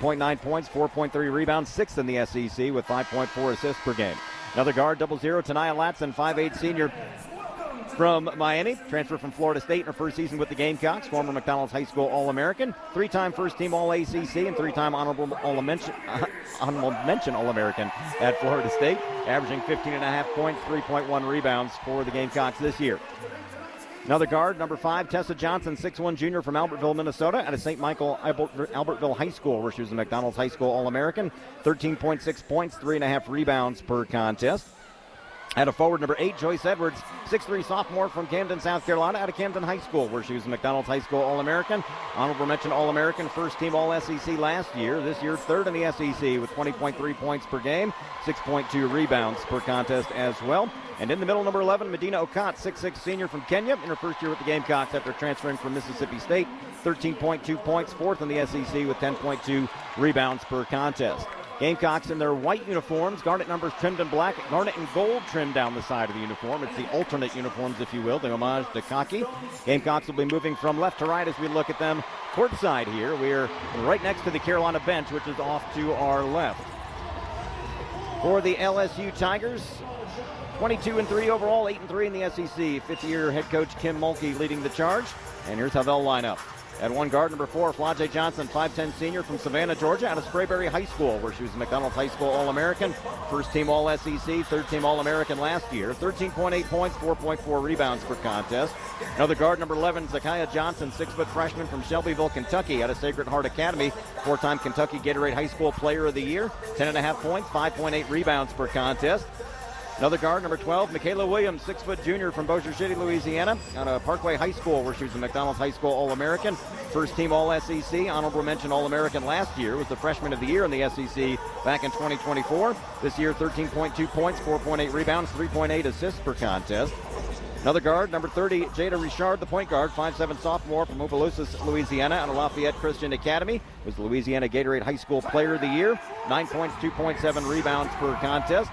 13.9 points, 4.3 rebounds, sixth in the SEC with 5.4 assists per game. Another guard, 0-0, Tania Latson, 5'8" senior from Miami, transfer from Florida State in her first season with the Gamecocks, former McDonald's High School All-American, three-time first-team All-ACC, and three-time honorable mention All-American at Florida State, averaging 15.5 points, 3.1 rebounds for the Gamecocks this year. Another guard, number 5, Tessa Johnson, 6'1" junior from Albertville, Minnesota, out of St. Michael Albertville High School, where she was a McDonald's High School All-American, 13.6 points, 3.5 rebounds per contest. At a forward, number 8, Joyce Edwards, 6'3" sophomore from Camden, South Carolina, out of Camden High School, where she was a McDonald's High School All-American, honorable mention All-American, first-team All-SEC last year. This year, third in the SEC with 20.3 points per game, 6.2 rebounds per contest as well. And in the middle, number 11, Madina Okot, 6'6" senior from Kenya, in her first year with the Gamecocks after transferring from Mississippi State, 13.2 points, fourth in the SEC with 10.2 rebounds per contest. Gamecocks in their white uniforms, garnet numbers trimmed in black, garnet and gold trimmed down the side of the uniform. It's the alternate uniforms, if you will, the homage to khaki. Gamecocks will be moving from left to right as we look at them courtside here. We're right next to the Carolina bench, which is off to our left. For the LSU Tigers, 22-3 overall, 8-3 in the SEC. Fifth-year head coach Kim Mulkey leading the charge. And here's how they'll line up. At one guard, number 4, Flajay Johnson, 5'10" senior from Savannah, Georgia, out of Sprayberry High School, where she was a McDonald's High School All-American, first-team All-SEC, third-team All-American last year, 13.8 points, 4.4 rebounds per contest. Another guard, number 11, Zakiya Johnson, 6-foot freshman from Shelbyville, Kentucky, out of Sacred Heart Academy, four-time Kentucky Gatorade High School Player of the Year, 10.5 points, 5.8 rebounds per contest. Another guard, number 12, Michaela Williams, 6-foot junior from Bossier City, Louisiana, out of Parkway High School, where she was a McDonald's High School All-American, first-team All-SEC, honorable mention All-American last year, was the freshman of the year in the SEC back in 2024. This year, 13.2 points, 4.8 rebounds, 3.8 assists per contest. Another guard, number 30, Jada Richard, the point guard, 5'7" sophomore from Opelousas, Louisiana, out of Lafayette Christian Academy, was the Louisiana Gatorade High School Player of the Year, 9 points, 2.7 rebounds per contest.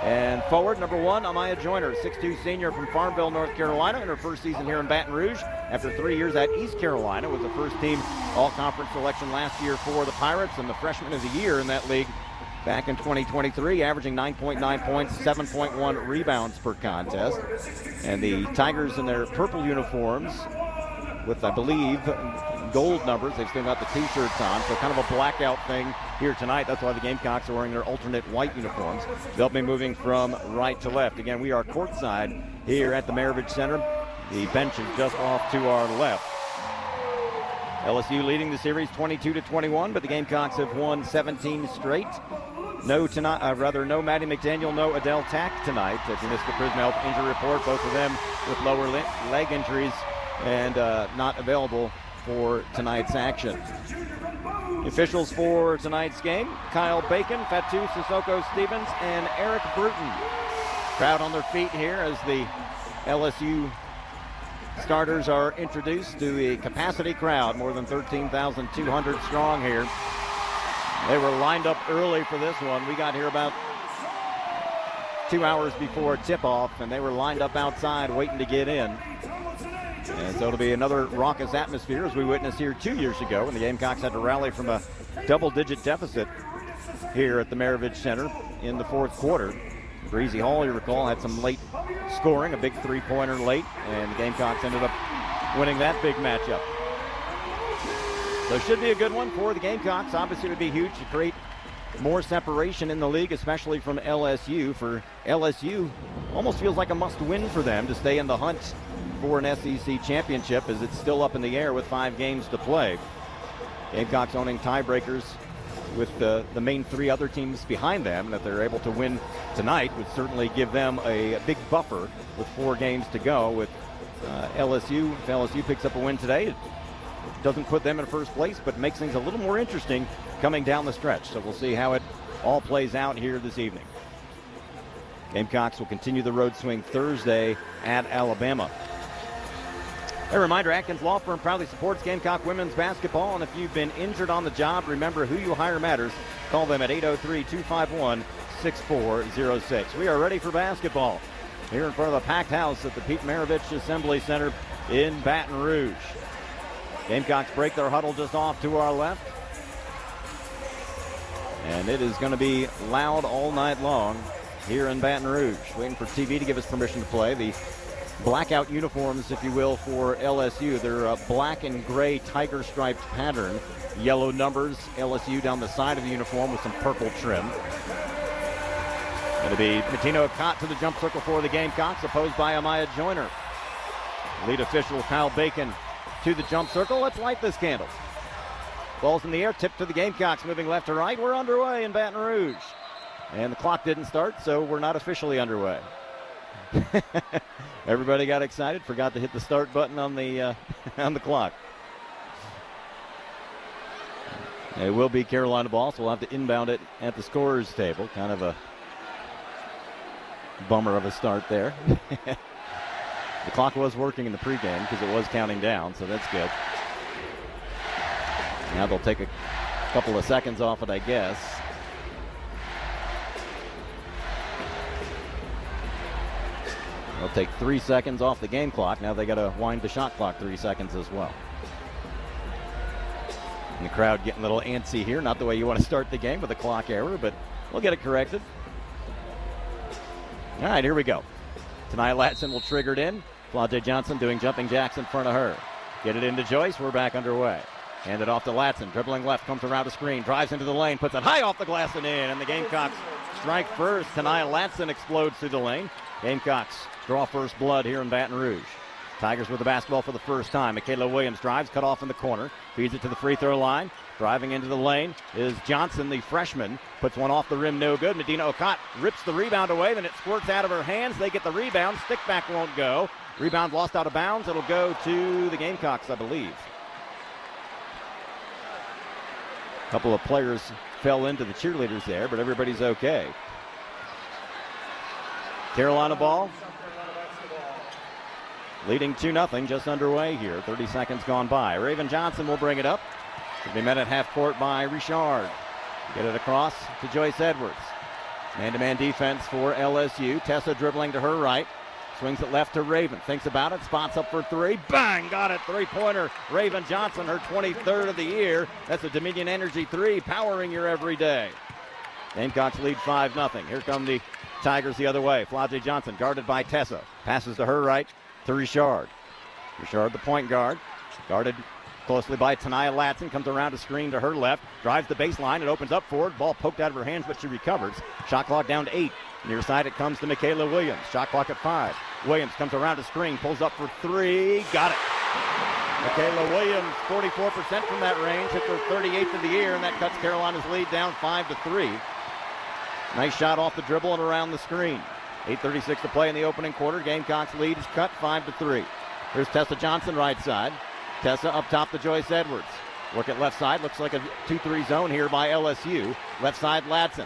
And forward, number 1, Amaya Joyner, 6'2" senior from Farmville, North Carolina, in her first season here in Baton Rouge. After 3 years at East Carolina, was the first-team all-conference selection last year for the Pirates and the freshman of the year in that league back in 2023, averaging 9.9 points, 7.1 rebounds per contest. And the Tigers in their purple uniforms with, I believe, gold numbers. They've still got the T-shirts on, so kind of a blackout thing here tonight. That's why the Gamecocks are wearing their alternate white uniforms. They'll be moving from right to left. Again, we are courtside here at the Maravich Center. The bench is just off to our left. LSU leading the series 22-21, but the Gamecocks have won 17 straight. No Maddie McDaniel, no Adele Tack tonight. If you missed the Prisma Health injury report, both of them with lower leg injuries and not available for tonight's action. The officials for tonight's game, Kyle Bacon, Fatu Sissoko Stevens, and Eric Bruton. Crowd on their feet here as the LSU starters are introduced to a capacity crowd, more than 13,200 strong here. They were lined up early for this one. We got here about 2 hours before tip-off, and they were lined up outside waiting to get in. And so it'll be another raucous atmosphere as we witnessed here 2 years ago when the Gamecocks had to rally from a double-digit deficit here at the Maravich Center in the fourth quarter. Breezy Hall, you recall, had some late scoring, a big three-pointer late, and the Gamecocks ended up winning that big matchup. So it should be a good one for the Gamecocks. Obviously, it would be huge to create more separation in the league, especially from LSU. For LSU, almost feels like a must-win for them to stay in the hunt for an SEC championship, as it's still up in the air with 5 games to play. Gamecocks owning tiebreakers with the main 3 other teams behind them, and if they're able to win tonight would certainly give them a big buffer with 4 games to go. With LSU, if LSU picks up a win today, it doesn't put them in first place, but makes things a little more interesting coming down the stretch. So we'll see how it all plays out here this evening. Gamecocks will continue the road swing Thursday at Alabama. A reminder, Atkins Law Firm proudly supports Gamecock women's basketball, and if you've been injured on the job, remember who you hire matters. Call them at 803-251-6406. We are ready for basketball here in front of the packed house at the Pete Maravich Assembly Center in Baton Rouge. Gamecocks break their huddle just off to our left. And it is going to be loud all night long here in Baton Rouge. Waiting for TV to give us permission to play. The blackout uniforms, if you will, for LSU. They're a black and gray tiger striped pattern. Yellow numbers, LSU down the side of the uniform with some purple trim. It'll be Madina Okot to the jump circle for the Gamecocks, opposed by Amaya Joyner. Lead official Kyle Bacon to the jump circle. Let's light this candle. Ball's in the air, tipped to the Gamecocks, moving left to right. We're underway in Baton Rouge. And the clock didn't start, so we're not officially underway. Everybody got excited, forgot to hit the start button on the clock. It will be Carolina ball, so we'll have to inbound it at the scorer's table. Kind of a bummer of a start there. The clock was working in the pregame because it was counting down, so that's good. Now they'll take a couple of seconds off it, I guess. They'll take 3 seconds off the game clock. Now they got to wind the shot clock 3 seconds as well. And the crowd getting a little antsy here. Not the way you want to start the game with a clock error, but we'll get it corrected. All right, here we go. Tonight Latson will trigger it in. Tessa Johnson doing jumping jacks in front of her. Get it into Joyce. We're back underway. Hand it off to Latson. Dribbling left, comes around the screen, drives into the lane, puts it high off the glass and in. And the Gamecocks strike first. Tonight Latson explodes through the lane. Gamecocks draw first blood here in Baton Rouge. Tigers with the basketball for the first time. Makayla Williams drives, cut off in the corner, feeds it to the free throw line. Driving into the lane is Johnson, the freshman. Puts one off the rim, no good. Madina Okot rips the rebound away, then it squirts out of her hands. They get the rebound. Stick back won't go. Rebound lost out of bounds. It'll go to the Gamecocks, I believe. A couple of players fell into the cheerleaders there, but everybody's okay. Carolina ball. Leading 2-0, just underway here. 30 seconds gone by. Raven Johnson will bring it up. Should be met at half court by Richard. Get it across to Joyce Edwards. Man-to-man defense for LSU. Tessa dribbling to her right. Swings it left to Raven. Thinks about it. Spots up for three. Bang! Got it. Three-pointer. Raven Johnson, her 23rd of the year. That's a Dominion Energy three, powering your every day. Gamecocks lead 5-0. Here come the Tigers the other way. Tessa Johnson guarded by Tessa. Passes to her right to Richard. Richard, the point guard. Guarded closely by Tania Latson. Comes around a screen to her left. Drives the baseline. It opens up for it. Ball poked out of her hands, but she recovers. Shot clock down to 8. Near side it comes to Makayla Williams. Shot clock at 5. Williams comes around a screen. Pulls up for 3. Got it. Makayla Williams, 44% from that range. Hits her 38th of the year, and that cuts Carolina's lead down 5-3. Nice shot off the dribble and around the screen. 8:36 to play in the opening quarter. Gamecocks lead is cut 5-3. Here's Tessa Johnson right side. Tessa up top to Joyce Edwards. Look at left side. Looks like a 2-3 zone here by LSU. Left side, Latson.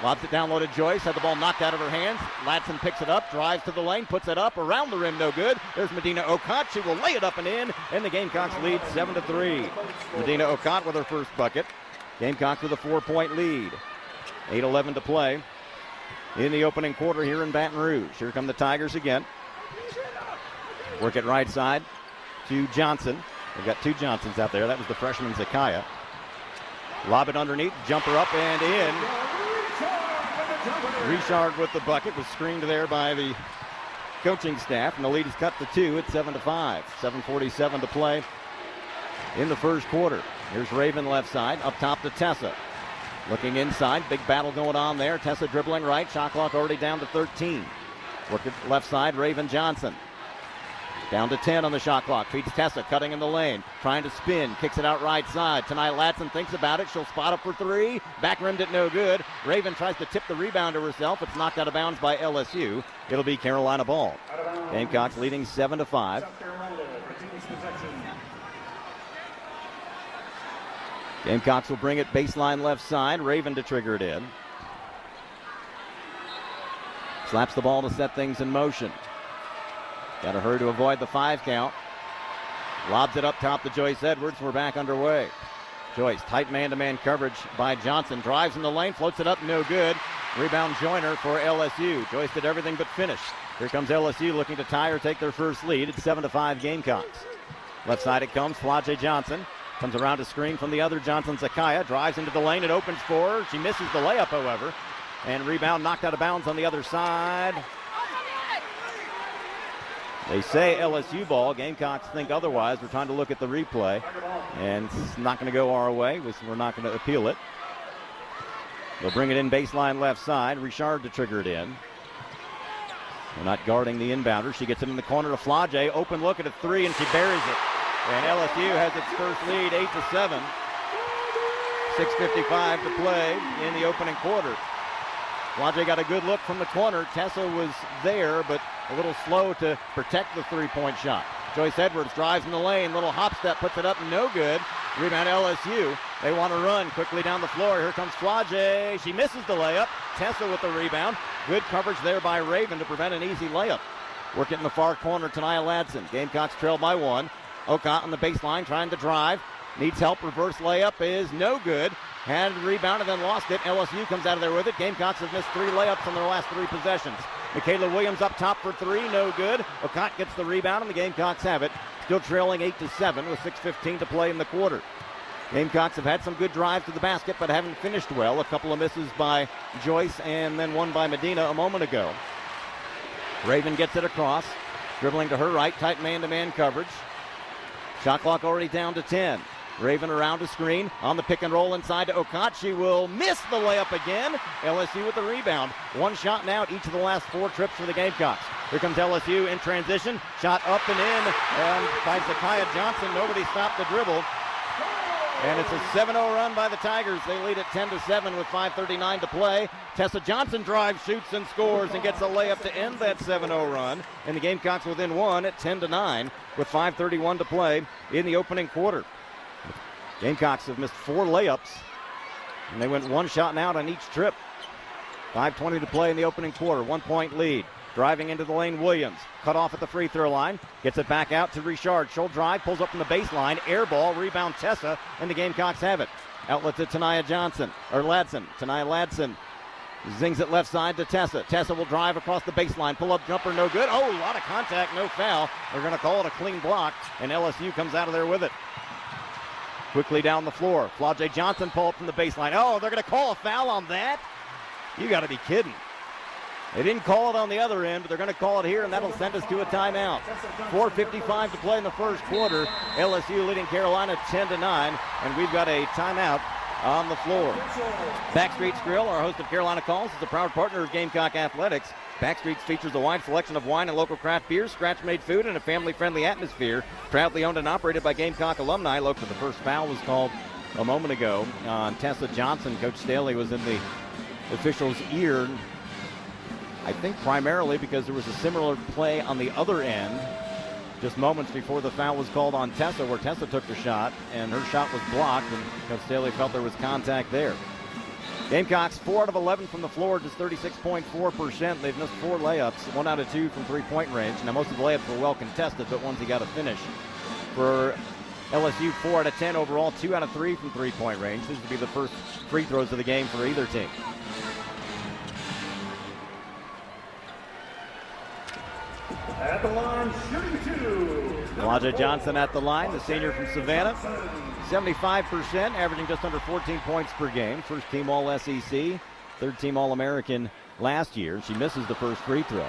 Lobs it down low to Joyce. Had the ball knocked out of her hands. Latson picks it up, drives to the lane, puts it up. Around the rim, no good. There's Madina Okot. She will lay it up and in. And the Gamecocks lead 7-3. Madina Okot with her first bucket. Gamecocks with a 4-point lead. 8:11 to play in the opening quarter here in Baton Rouge. Here come the Tigers again. Work it right side to Johnson. They've got two Johnsons out there. That was the freshman Zakaya. Lob it underneath, jumper up and in. Richard with the bucket, was screened there by the coaching staff, and the lead is cut to 2 at 7-5. 7:47 to play in the first quarter. Here's Raven left side, up top to Tessa. Looking inside, big battle going on there. Tessa dribbling right, shot clock already down to 13. Work it left side, Raven Johnson. Down to 10 on the shot clock. Feeds Tessa, cutting in the lane. Trying to spin, kicks it out right side. Tonight Latson thinks about it. She'll spot up for 3. Back rimmed it no good. Raven tries to tip the rebound to herself. It's knocked out of bounds by LSU. It'll be Carolina ball. Gamecocks leading 7-5. Gamecocks will bring it baseline left side. Raven to trigger it in. Slaps the ball to set things in motion. Got to hurry to avoid the 5 count. Lobs it up top to Joyce Edwards. We're back underway. Joyce, tight man-to-man coverage by Johnson. Drives in the lane, floats it up, no good. Rebound Joyner for LSU. Joyce did everything but finish. Here comes LSU looking to tie or take their first lead. It's 7-5 Gamecocks. Left side it comes, Tessa Johnson. Comes around a screen from the other. Johnson Zakaya drives into the lane. It opens for her. She misses the layup, however. And rebound knocked out of bounds on the other side. They say LSU ball. Gamecocks think otherwise. We're trying to look at the replay. And it's not going to go our way. We're not going to appeal it. They'll bring it in baseline left side. Richard to trigger it in. They're not guarding the inbounder. She gets it in the corner to Flage. Open look at a three, and she buries it. And LSU has its first lead, 8-7. 6:55 to play in the opening quarter. Flage got a good look from the corner. Tessa was there, but a little slow to protect the three-point shot. Joyce Edwards drives in the lane. Little hop step, puts it up, no good. Rebound LSU. They want to run quickly down the floor. Here comes Flage. She misses the layup. Tessa with the rebound. Good coverage there by Raven to prevent an easy layup. Work it in the far corner, Tania Latson. Gamecocks trail by 1. Okot on the baseline trying to drive. Needs help. Reverse layup is no good. Had rebound and then lost it. LSU comes out of there with it. Gamecocks have missed 3 layups on their last 3 possessions. Michaela Williams up top for 3, no good. Okot gets the rebound and the Gamecocks have it. Still trailing 8-7 with 6:15 to play in the quarter. Gamecocks have had some good drives to the basket but haven't finished well. A couple of misses by Joyce and then one by Madina a moment ago. Raven gets it across. Dribbling to her right. Tight man-to-man coverage. Shot clock already down to 10. Raven around a screen on the pick and roll inside to Okot. She will miss the layup again. LSU with the rebound. 1 shot now each of the last 4 trips for the Gamecocks. Here comes LSU in transition. Shot up and in by Tessa Johnson. Nobody stopped the dribble. And it's a 7-0 run by the Tigers. They lead at 10-7 with 5:39 to play. Tessa Johnson drives, shoots, and scores and gets a layup to end that 7-0 run. And the Gamecocks within 1 at 10-9 with 5:31 to play in the opening quarter. Gamecocks have missed 4 layups, and they went 1 shot and out on each trip. 5:20 to play in the opening quarter. 1-point lead. Driving into the lane, Williams. Cut off at the free throw line. Gets it back out to Richard. She'll drive, pulls up from the baseline. Air ball, rebound Tessa, and the Gamecocks have it. Outlet to Tania Latson. Tania Latson zings it left side to Tessa. Tessa will drive across the baseline. Pull up jumper, no good. Oh, a lot of contact, no foul. They're going to call it a clean block, and LSU comes out of there with it. Quickly down the floor. Flage Johnson pull up from the baseline. Oh, they're going to call a foul on that? You got to be kidding. They didn't call it on the other end, but they're going to call it here, and that'll send us to a timeout. 4:55 to play in the first quarter. LSU leading Carolina 10-9, and we've got a timeout on the floor. Backstreet's Grill, our host of Carolina Calls, is a proud partner of Gamecock Athletics. Backstreet's features a wide selection of wine and local craft beers, scratch-made food, and a family-friendly atmosphere. Proudly owned and operated by Gamecock alumni. Look, the first foul was called a moment ago on Tessa Johnson. Coach Staley was in the official's ear, I think primarily because there was a similar play on the other end just moments before the foul was called on Tessa, where Tessa took the shot, and her shot was blocked, and Coach Staley felt there was contact there. Gamecocks 4 out of 11 from the floor, just 36.4%. They've missed 4 layups, 1 out of 2 from three-point range. Now, most of the layups were well contested, but ones he got to finish. For LSU, 4 out of 10 overall, 2 out of 3 from three-point range. These would be the first free throws of the game for either team. At the line, shooting 2. Elijah Johnson at the line, the senior from Savannah. 75%, averaging just under 14 points per game. First team All-SEC, third team All-American last year. She misses the first free throw.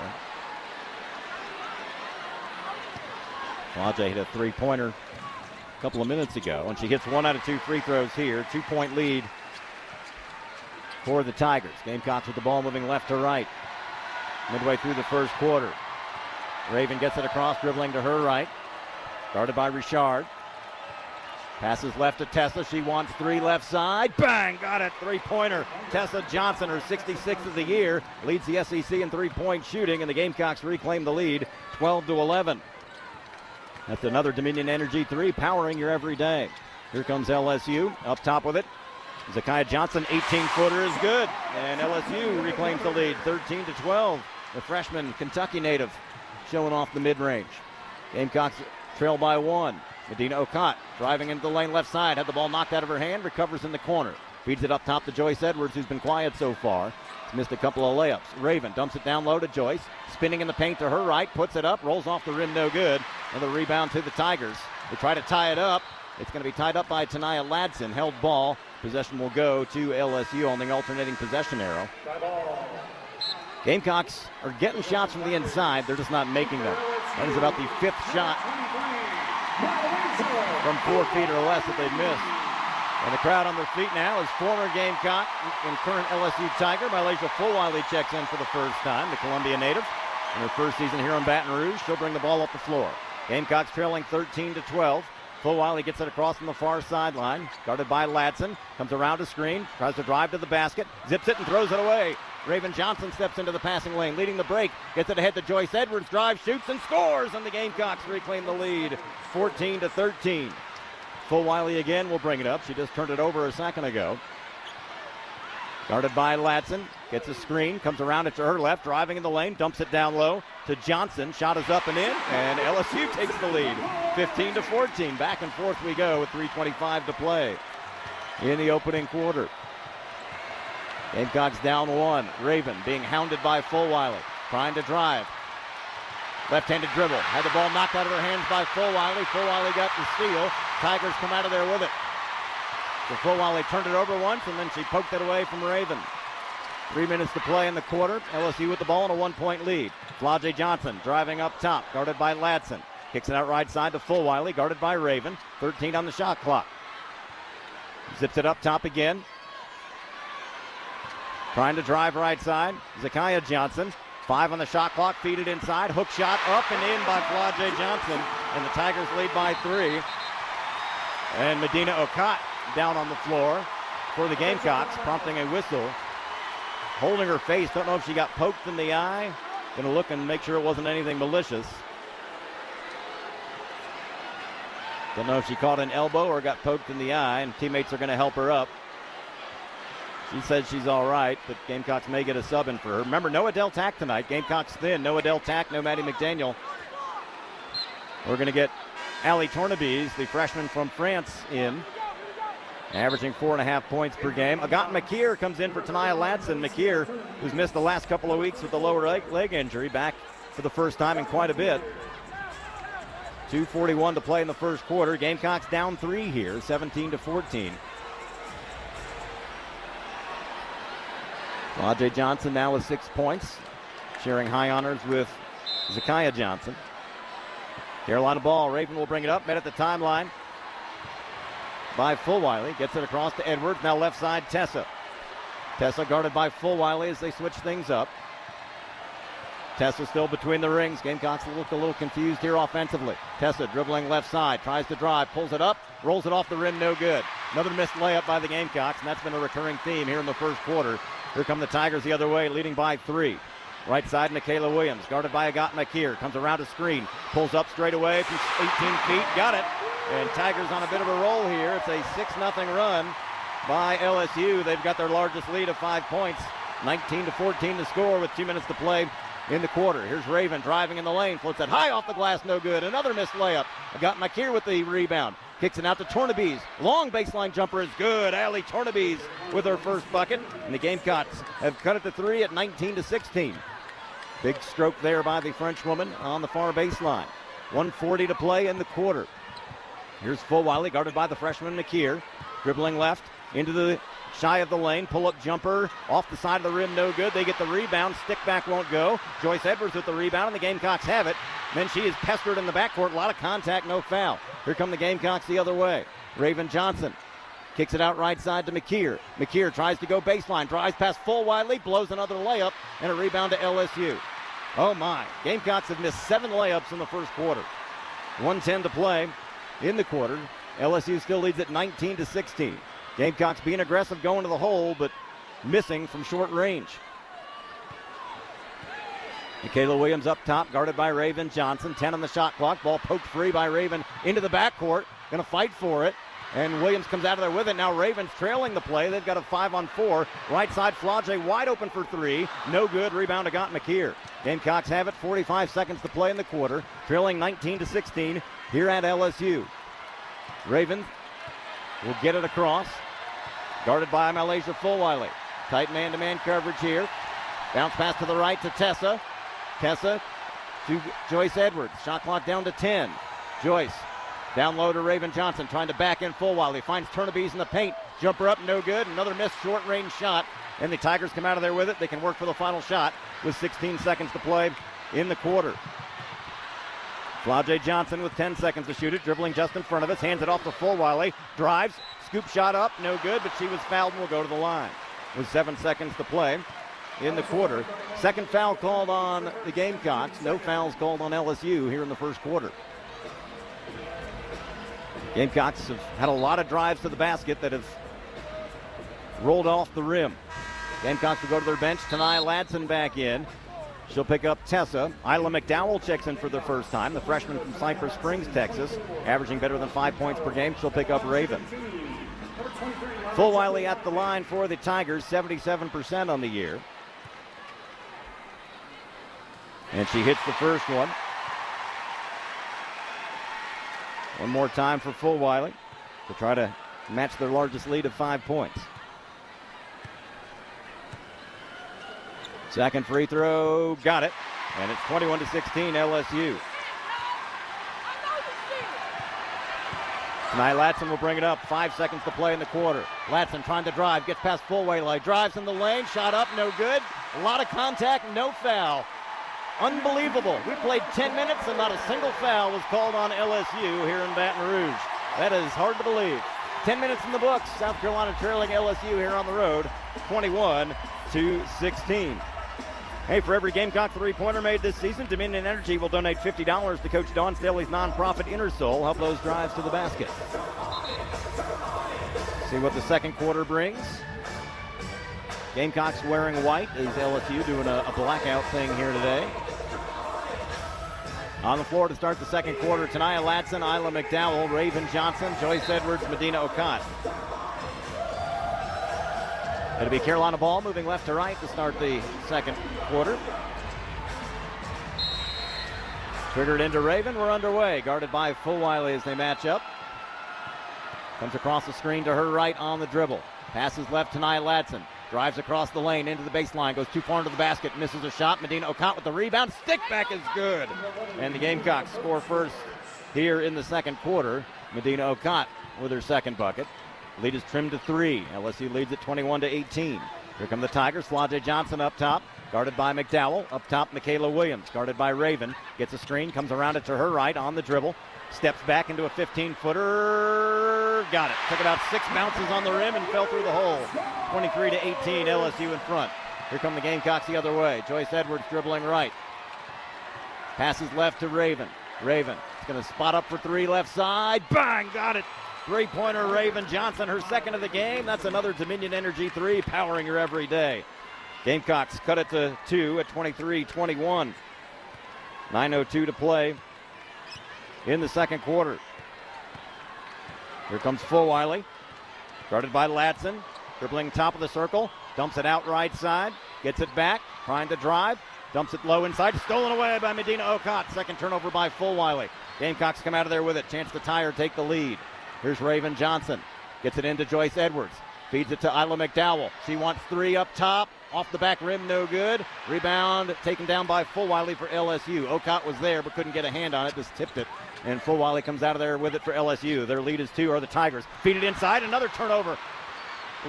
Flage hit a three-pointer a couple of minutes ago, and she hits 1 out of 2 free throws here. 2-point lead for the Tigers. Gamecocks with the ball moving left to right. Midway through the first quarter. Raven gets it across, dribbling to her right. Guarded by Richard. Passes left to Tessa. She wants 3 left side. Bang! Got it. 3-pointer. Tessa Johnson, her 66th of the year, leads the SEC in 3-point shooting, and the Gamecocks reclaim the lead 12-11. That's another Dominion Energy 3, powering your every day. Here comes LSU. Up top with it. Zakaya Johnson, 18-footer is good. And LSU reclaims the lead 13-12. The freshman Kentucky native showing off the mid-range. Gamecocks trail by 1. Madina Okot driving into the lane left side. Had the ball knocked out of her hand. Recovers in the corner. Feeds it up top to Joyce Edwards, who's been quiet so far. She's missed a couple of layups. Raven dumps it down low to Joyce. Spinning in the paint to her right. Puts it up. Rolls off the rim. No good. And the rebound to the Tigers. They try to tie it up. It's going to be tied up by Tania Latson. Held ball. Possession will go to LSU on the alternating possession arrow. Gamecocks are getting shots from the inside. They're just not making them. That is about the 5th shot from 4 feet or less that they've missed. And the crowd on their feet now is former Gamecock and current LSU Tiger. Ayla McDowell checks in for the first time, the Columbia native. In her first season here in Baton Rouge, she'll bring the ball up the floor. Gamecocks trailing 13-12. Fulwiley gets it across from the far sideline. Guarded by Latson. Comes around a screen. Tries to drive to the basket. Zips it and throws it away. Raven Johnson steps into the passing lane, leading the break. Gets it ahead to Joyce Edwards. Drives, shoots, and scores. And the Gamecocks reclaim the lead, 14-13. Fulwiley again will bring it up. She just turned it over a second ago. Guarded by Latson. Gets a screen. Comes around it to her left. Driving in the lane. Dumps it down low to Johnson. Shot is up and in. And LSU takes the lead, 15-14. Back and forth we go with 3:25 to play in the opening quarter. Gamecocks down 1. Raven being hounded by Fulwiley. Trying to drive. Left-handed dribble. Had the ball knocked out of her hands by Fulwiley. Fulwiley got the steal. Tigers come out of there with it. So Fulwiley turned it over once, and then she poked it away from Raven. 3 minutes to play in the quarter. LSU with the ball and a 1-point lead. Tessa Johnson driving up top, guarded by Latson. Kicks it out right side to Fulwiley, guarded by Raven. 13 on the shot clock. Zips it up top again. Trying to drive right side. Tessa Johnson. 5 on the shot clock, feed it inside. Hook shot up and in by Tessa Johnson. And the Tigers lead by 3. And Madina Okot down on the floor for the Gamecocks, prompting a whistle. Holding her face, don't know if she got poked in the eye. Gonna look and make sure it wasn't anything malicious. Don't know if she caught an elbow or got poked in the eye, and teammates are gonna help her up. She says she's all right, but Gamecocks may get a sub in for her. Remember, no Adele Tack tonight. Gamecocks thin, no Adele Tack, no Maddie McDaniel. We're gonna get Ali Tournebees, the freshman from France, in. Averaging 4.5 points per game. Agot Makeer comes in for Tania Latson. Makeer, who's missed the last couple of weeks with the lower leg injury, back for the first time in quite a bit. 2:41 to play in the first quarter. Gamecocks down 3 here, 17-14. Tessa Johnson now with 6 points, sharing high honors with Tessa Johnson. Carolina ball. Raven will bring it up. Met at the timeline by Fulwiley. Gets it across to Edwards. Now left side, Tessa. Tessa guarded by Fulwiley as they switch things up. Tessa still between the rings. Gamecocks look a little confused here offensively. Tessa dribbling left side. Tries to drive. Pulls it up. Rolls it off the rim. No good. Another missed layup by the Gamecocks, and that's been a recurring theme here in the first quarter. Here come the Tigers the other way, leading by 3. Right side, Nikayla Williams, guarded by Agot Makeer. Comes around a screen. Pulls up straight away from 18 feet. Got it. And Tigers on a bit of a roll here. It's a 6-0 run by LSU. They've got their largest lead of 5 points. 19-14 to score with 2 minutes to play in the quarter. Here's Raven driving in the lane. Floats it high off the glass. No good. Another missed layup. Agot Makeer with the rebound. Kicks it out to Tournebees. Long baseline jumper is good. Ali Tournebees with her first bucket. And the Gamecocks have cut it to 3 at 19-16. Big stroke there by the Frenchwoman on the far baseline. 1:40 to play in the quarter. Here's Fulwiley, guarded by the freshman Makeer. Dribbling left into the shy of the lane. Pull-up jumper off the side of the rim, no good. They get the rebound. Stick back won't go. Joyce Edwards with the rebound, and the Gamecocks have it. Then she is pestered in the backcourt. A lot of contact, no foul. Here come the Gamecocks the other way. Raven Johnson kicks it out right side to Makeer. Makeer tries to go baseline. Drives past Fulwiley. Blows another layup, and a rebound to LSU. Oh my. Gamecocks have missed 7 layups in the first quarter. 1:10 to play in the quarter. LSU still leads at 19-16. Gamecocks being aggressive going to the hole, but missing from short range. Nikayla Williams up top, guarded by Raven Johnson. 10 on the shot clock. Ball poked free by Raven into the backcourt. Going to fight for it. And Williams comes out of there with it. Now Ravens trailing the play. They've got a 5-on-4. Right side, Flage wide open for 3. No good. Rebound, Agot Makeer. Gamecocks have it. 45 seconds to play in the quarter. Trailing 19-16 here at LSU. Ravens will get it across. Guarded by Malaysia Fulwiley. Tight man-to-man coverage here. Bounce pass to the right to Tessa. Tessa to Joyce Edwards. Shot clock down to 10. Joyce Down low to Raven Johnson, trying to back in full while he finds Turnabees in the paint. Jumper up, no good. Another missed short-range shot. And the Tigers come out of there with it. They can work for the final shot with 16 seconds to play in the quarter. Flau'jae Johnson with 10 seconds to shoot it, dribbling just in front of us, hands it off to Fulwiley, drives, scoop shot up, no good, but she was fouled and will go to the line. With 7 seconds to play in the quarter. Second foul called on the Gamecocks. No fouls called on LSU here in the first quarter. Gamecocks have had a lot of drives to the basket that have rolled off the rim. Gamecocks will go to their bench. Tanai Latson back in. She'll pick up Tessa. Ayla McDowell checks in for the first time. The freshman from Cypress Springs, Texas, averaging better than 5 points per game. She'll pick up Raven. Fulwiley at the line for the Tigers, 77% on the year. And she hits the first one. One more time for Fulwiley to try to match their largest lead of 5 points. Second free throw, got it. And it's 21-16 LSU. Tonight Latson will bring it up. 5 seconds to play in the quarter. Latson trying to drive, gets past Fulwiley, drives in the lane, shot up, no good. A lot of contact, no foul. Unbelievable. We played 10 minutes and not a single foul was called on LSU here in Baton Rouge. That is hard to believe. 10 minutes in the books. South Carolina trailing LSU here on the road, 21-16. Hey, for every Gamecock three-pointer made this season, Dominion Energy will donate $50 to Coach Dawn Staley's nonprofit Inner Soul. Help those drives to the basket. See what the second quarter brings. Gamecocks wearing white as LSU doing a blackout thing here today. On the floor to start the second quarter, Tanai Latson, Ayla McDowell, Raven Johnson, Joyce Edwards, Madina Okot. It'll be Carolina ball moving left to right to start the second quarter. Triggered into Raven, we're underway. Guarded by Fulwiley as they match up. Comes across the screen to her right on the dribble. Passes left to Tanai Latson. Drives across the lane into the baseline, goes too far into the basket, misses a shot. Madina Okot with the rebound. Stick back is good. And the Gamecocks score first here in the second quarter. Madina Okot with her second bucket. Lead is trimmed to 3. LSU leads at 21-18. Here come the Tigers. Flau'jae Johnson up top, guarded by McDowell. Up top, Michaela Williams, guarded by Raven. Gets a screen, comes around it to her right on the dribble. Steps back into a 15-footer. Got it. Took about 6 bounces on the rim and fell through the hole. 23-18, LSU in front. Here come the Gamecocks the other way. Joyce Edwards dribbling right. Passes left to Raven. Raven is going to spot up for 3 left side. Bang! Got it. Three-pointer Raven Johnson, her second of the game. That's another Dominion Energy 3, powering her every day. Gamecocks cut it to 2 at 23-21. 9:02 to play in the second quarter. Here comes Fulwiley, guarded by Latson, dribbling top of the circle, dumps it out right side, gets it back, trying to drive, dumps it low inside, stolen away by Madina Okot. Second turnover by Fulwiley. Gamecocks come out of there with it, chance to tie or take the lead. Here's Raven Johnson, gets it into Joyce Edwards, feeds it to Ayla McDowell. She wants 3 up top, off the back rim, no good. Rebound taken down by Fulwiley for LSU. Okot was there but couldn't get a hand on it, just tipped it. And Fulwiley comes out of there with it for LSU. Their lead is 2, are the Tigers. Feed it inside, another turnover.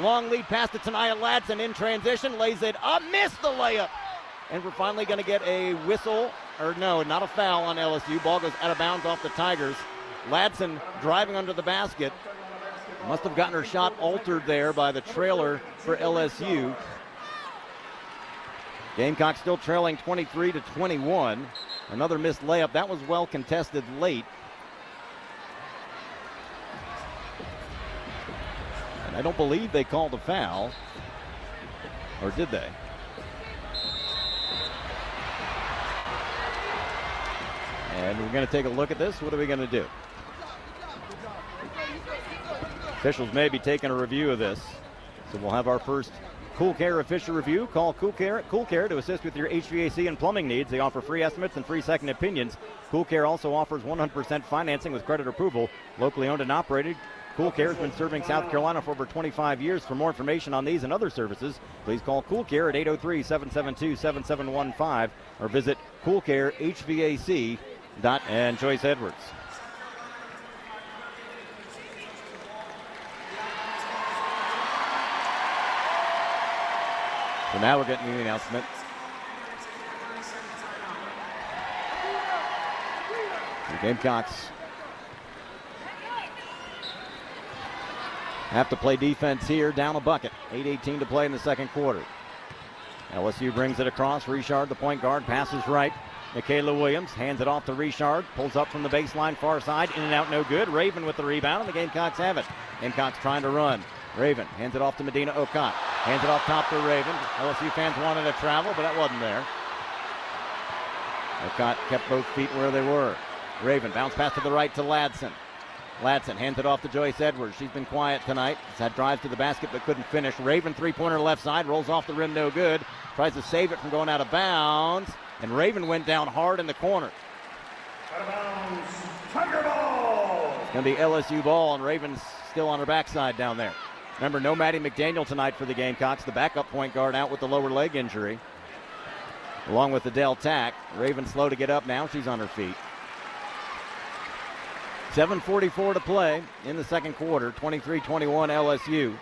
Long lead pass to Tanai Latson in transition, lays it up, missed the layup. And we're finally going to get a whistle, or no, not a foul on LSU. Ball goes out of bounds off the Tigers. Latson driving under the basket. Must have gotten her shot altered there by the trailer for LSU. Gamecocks still trailing 23-21. Another missed layup. That was well contested late. And I don't believe they called a foul. Or did they? And we're going to take a look at this. What are we going to do? Officials may be taking a review of this. So we'll have our first Cool Care official review. Call Cool Care to assist with your HVAC and plumbing needs. They offer free estimates and free second opinions. Cool Care also offers 100% financing with credit approval. Locally owned and operated, Cool Care has been serving South Carolina for over 25 years. For more information on these and other services, please call Cool Care at 803-772-7715 or visit coolcarehvac.com. And Joyce Edwards. So now we're getting the announcement. The Gamecocks have to play defense here, down a bucket. 8:18 to play in the second quarter. LSU brings it across. Richard, the point guard, passes right. Michaela Williams hands it off to Richard. Pulls up from the baseline, far side. In and out, no good. Raven with the rebound, and the Gamecocks have it. Gamecocks trying to run. Raven hands it off to Madina Okot. Hands it off top to Raven. LSU fans wanted to travel, but that wasn't there. Okot kept both feet where they were. Raven bounce pass to the right to Latson. Latson hands it off to Joyce Edwards. She's been quiet tonight. She's had drives to the basket but couldn't finish. Raven three-pointer left side. Rolls off the rim, no good. Tries to save it from going out of bounds. And Raven went down hard in the corner. Out of bounds, Tiger ball. It's going to be LSU ball, and Raven's still on her backside down there. Remember, no Maddie McDaniel tonight for the Gamecocks. The backup point guard out with the lower leg injury, along with Adele Tack. Raven slow to get up now. She's on her feet. 7:44 to play in the second quarter. 23-21 LSU.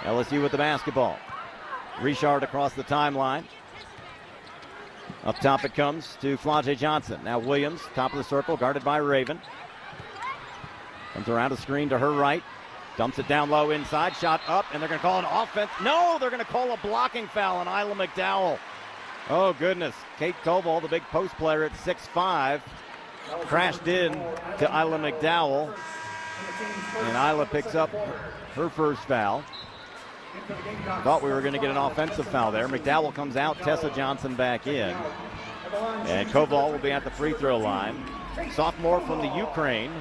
LSU with the basketball. Richard across the timeline. Up top it comes to Tessa Johnson. Now Williams, top of the circle, guarded by Raven. Comes around a screen to her right. Dumps it down low inside. Shot up, and they're going to call an offense. No, they're going to call a blocking foul on Ayla McDowell. Oh, goodness. Kate Koval, the big post player at 6'5", crashed in to Ayla McDowell. And Ayla picks up her first foul. I thought we were going to get an offensive foul there. McDowell comes out, Tessa Johnson back in. And Koval will be at the free throw line. Sophomore from the Ukraine,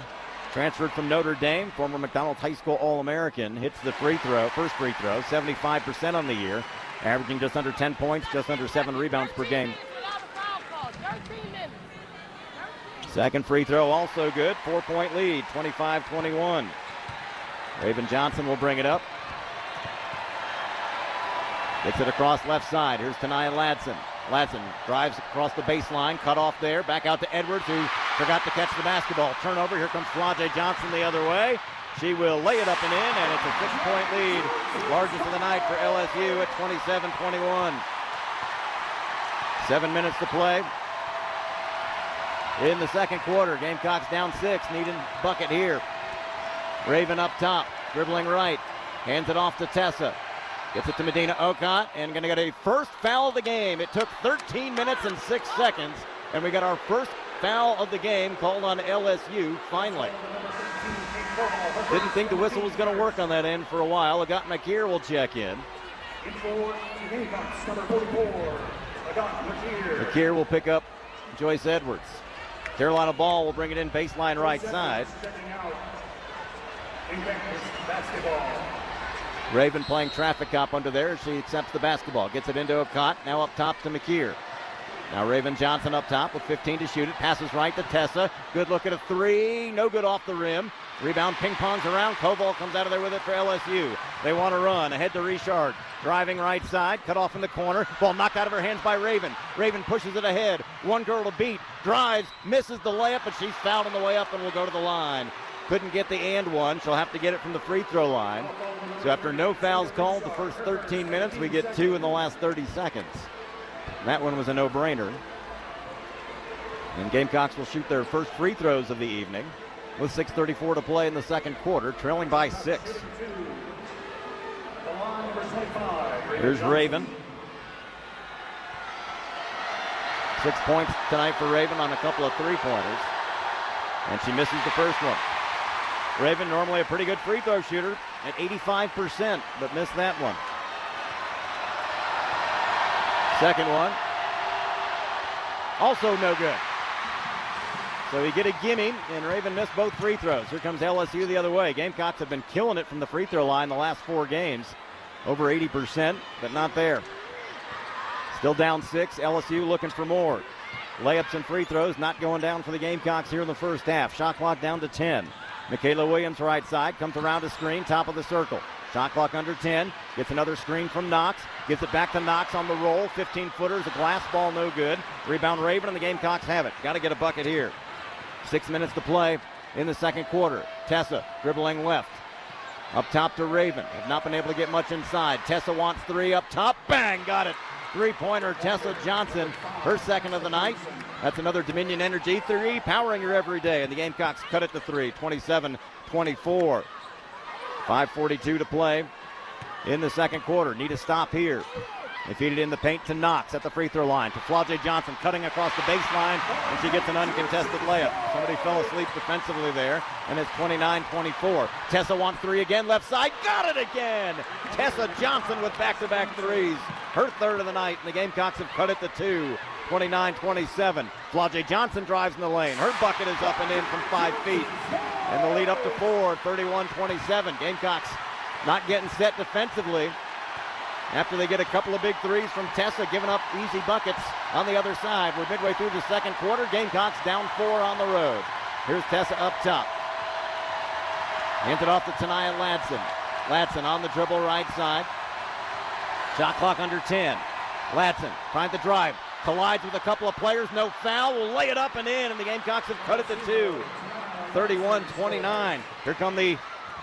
transferred from Notre Dame, former McDonald's High School All-American, hits the first free throw, 75% on the year, averaging just under 10 points, just under 7 rebounds per game. Second free throw also good, 4-point lead, 25-21. Raven Johnson will bring it up. Gets it across left side. Here's Tanaya Latson. Latson drives across the baseline, cut off there, back out to Edwards, who forgot to catch the basketball. Turnover, here comes Tessa Johnson the other way. She will lay it up and in, and it's a 6-point lead. Largest of the night for LSU at 27-21. 7 minutes to play in the second quarter. Gamecocks down 6, needing bucket here. Raven up top, dribbling right, hands it off to Tessa. Gets it to Madina Okot, and going to get a first foul of the game. It took 13 minutes and 6 seconds, and we got our first foul of the game called on LSU, finally. Didn't think the whistle was going to work on that end for a while. Agot Makeer will check in. Makeer will pick up Joyce Edwards. Carolina ball will bring it in baseline right side. Raven playing traffic cop under there as she accepts the basketball. Gets it into Okot, now up top to Makeer. Now Raven Johnson up top with 15 to shoot it. Passes right to Tessa. Good look at a three. No good off the rim. Rebound ping-pongs around. Koval comes out of there with it for LSU. They want to run. Ahead to Richard. Driving right side. Cut off in the corner. Ball knocked out of her hands by Raven. Raven pushes it ahead. One girl to beat. Drives. Misses the layup, but she's fouled on the way up and will go to the line. Couldn't get the and one. She'll have to get it from the free throw line. So after no fouls called the first 13 minutes, we get 2 in the last 30 seconds. That one was a no-brainer. And Gamecocks will shoot their first free throws of the evening with 6:34 to play in the second quarter, trailing by 6. Here's Raven. 6 points tonight for Raven on a couple of three-pointers. And she misses the first one. Raven, normally a pretty good free throw shooter at 85%, but missed that one. Second one, also no good. So we get a gimme, and Raven missed both free throws. Here comes LSU the other way. Gamecocks have been killing it from the free throw line the last 4 games. Over 80%, but not there. Still down 6, LSU looking for more. Layups and free throws not going down for the Gamecocks here in the first half. Shot clock down to 10. Michaela Williams right side, comes around a screen, top of the circle. Shot clock under 10, gets another screen from Knox, gives it back to Knox on the roll, 15-footers, a glass ball, no good. Rebound Raven, and the Gamecocks have it. Got to get a bucket here. 6 minutes to play in the second quarter. Tessa dribbling left. Up top to Raven. Have not been able to get much inside. Tessa wants three up top. Bang! Got it. Three-pointer, Tessa Johnson. Her second of the night. That's another Dominion Energy three, powering her every day. And the Gamecocks cut it to three, 27-24. 5:42 to play in the second quarter. Need a stop here. They feed it in the paint to Knox at the free throw line. To Flau'jae Johnson cutting across the baseline, and she gets an uncontested layup. Somebody fell asleep defensively there, and it's 29-24. Tessa wants three again, left side, got it again! Tessa Johnson with back-to-back threes. Her third of the night, and the Gamecocks have cut it to two. 29-27. Flau'jae Johnson drives in the lane. Her bucket is up and in from 5 feet. And the lead up to four, 31-27. Gamecocks not getting set defensively after they get a couple of big threes from Tessa, giving up easy buckets on the other side. We're midway through the second quarter. Gamecocks down 4 on the road. Here's Tessa up top. Hands it off to Tania Latson. Latson on the dribble right side. Shot clock under 10. Latson finds the drive. Collides with a couple of players. No foul. Will lay it up and in, and the Gamecocks have cut it to 2. 31-29. Here come the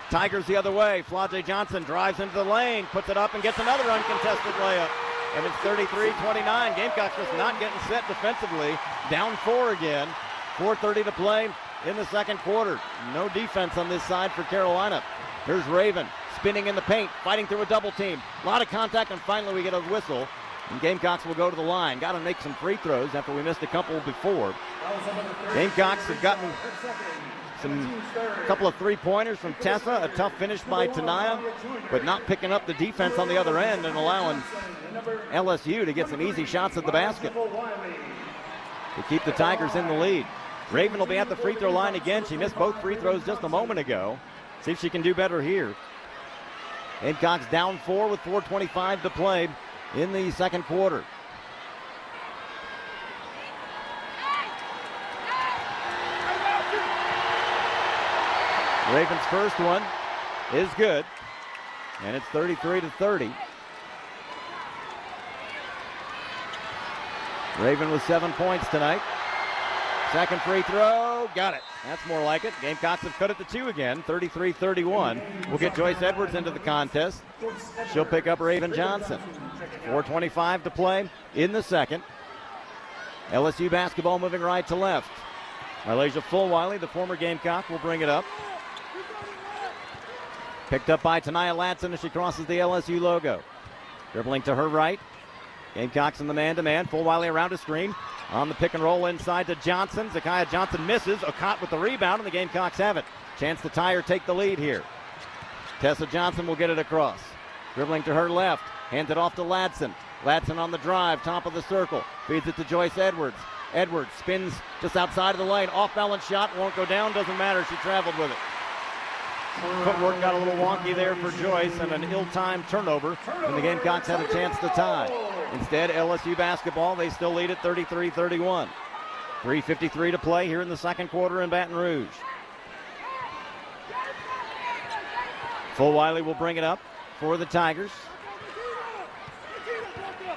Tigers the other way. Flau'jae Johnson drives into the lane, puts it up, and gets another uncontested layup. And it's 33-29. Gamecocks just not getting set defensively. Down 4 again. 4:30 to play in the second quarter. No defense on this side for Carolina. Here's Raven spinning in the paint, fighting through a double team. A lot of contact, and finally we get a whistle. And Gamecocks will go to the line. Got to make some free throws after we missed a couple before. Gamecocks have gotten a couple of three-pointers from Tessa, a tough finish by Tania, but not picking up the defense on the other end and allowing LSU to get some easy shots at the basket to keep the Tigers in the lead. Raven will be at the free throw line again. She missed both free throws just a moment ago. See if she can do better here. Gamecocks down 4 with 4:25 to play in the second quarter. Raven's first one is good, and it's 33-30. Raven with 7 points tonight. Second free throw, got it. That's more like it. Gamecocks have cut it to 2 again, 33-31. We'll get Joyce Edwards into the contest. She'll pick up Raven Johnson. 4:25 to play in the second. LSU basketball moving right to left. Malaysia Fulwiley, the former Gamecock, will bring it up. Picked up by Tania Latson as she crosses the LSU logo. Dribbling to her right. Gamecocks in the man-to-man. Fulwiley around a screen. On the pick and roll inside to Johnson. Zakiya Johnson misses. Okot with the rebound, and the Gamecocks have it. Chance to tie or take the lead here. Tessa Johnson will get it across. Dribbling to her left. Hands it off to Latson. Latson on the drive, top of the circle. Feeds it to Joyce Edwards. Edwards spins just outside of the lane. Off-balance shot, won't go down, doesn't matter. She traveled with it. Footwork got a little wonky there for Joyce, and an ill-timed turnover, and the Gamecocks had a chance to tie. Instead, LSU basketball, they still lead at 33-31. 3:53 to play here in the second quarter in Baton Rouge. Fulwiley will bring it up for the Tigers.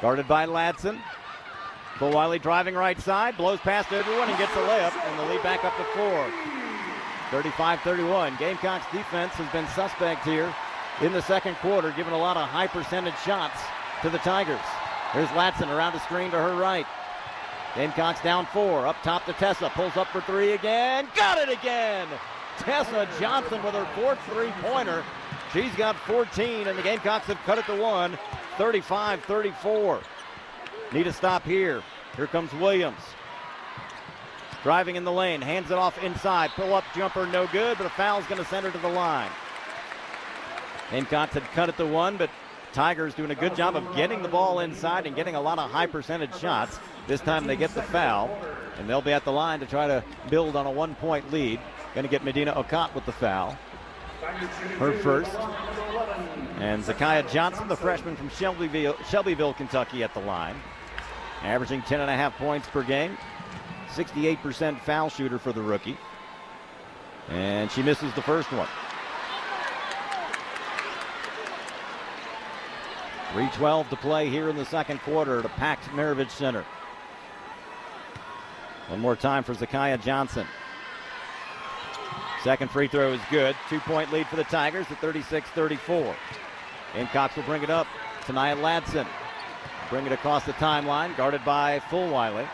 Guarded by Latson. Fulwiley driving right side, blows past everyone and gets a layup, and the lead back up to 4. 35-31. Gamecocks defense has been suspect here in the second quarter, giving a lot of high percentage shots to the Tigers. Here's Latson around a screen to her right. Gamecocks down 4. Up top to Tessa. Pulls up for 3 again. Got it again! Tessa Johnson with her 4th three-pointer. She's got 14, and the Gamecocks have cut it to 1. 35-34. Need a stop here. Here comes Williams. Driving in the lane, hands it off inside. Pull-up jumper, no good, but a foul's going to send her to the line. Gamecocks had cut it to 1, but Tigers doing a good job of getting the ball inside and getting a lot of high percentage shots. This time they get the foul, and they'll be at the line to try to build on a 1-point lead. Going to get Madina Okot with the foul. Her first. And Zakiya Johnson, the freshman from Shelbyville, Kentucky, at the line. Averaging 10.5 points per game. 68% foul shooter for the rookie. And she misses the first one. 3:12 to play here in the second quarter at a packed Maravich Center. One more time for Zakiya Johnson. Second free throw is good. 2-point lead for the Tigers at 36-34. Gamecocks will bring it up. Tania Latson. Bring it across the timeline, guarded by Fulwiley.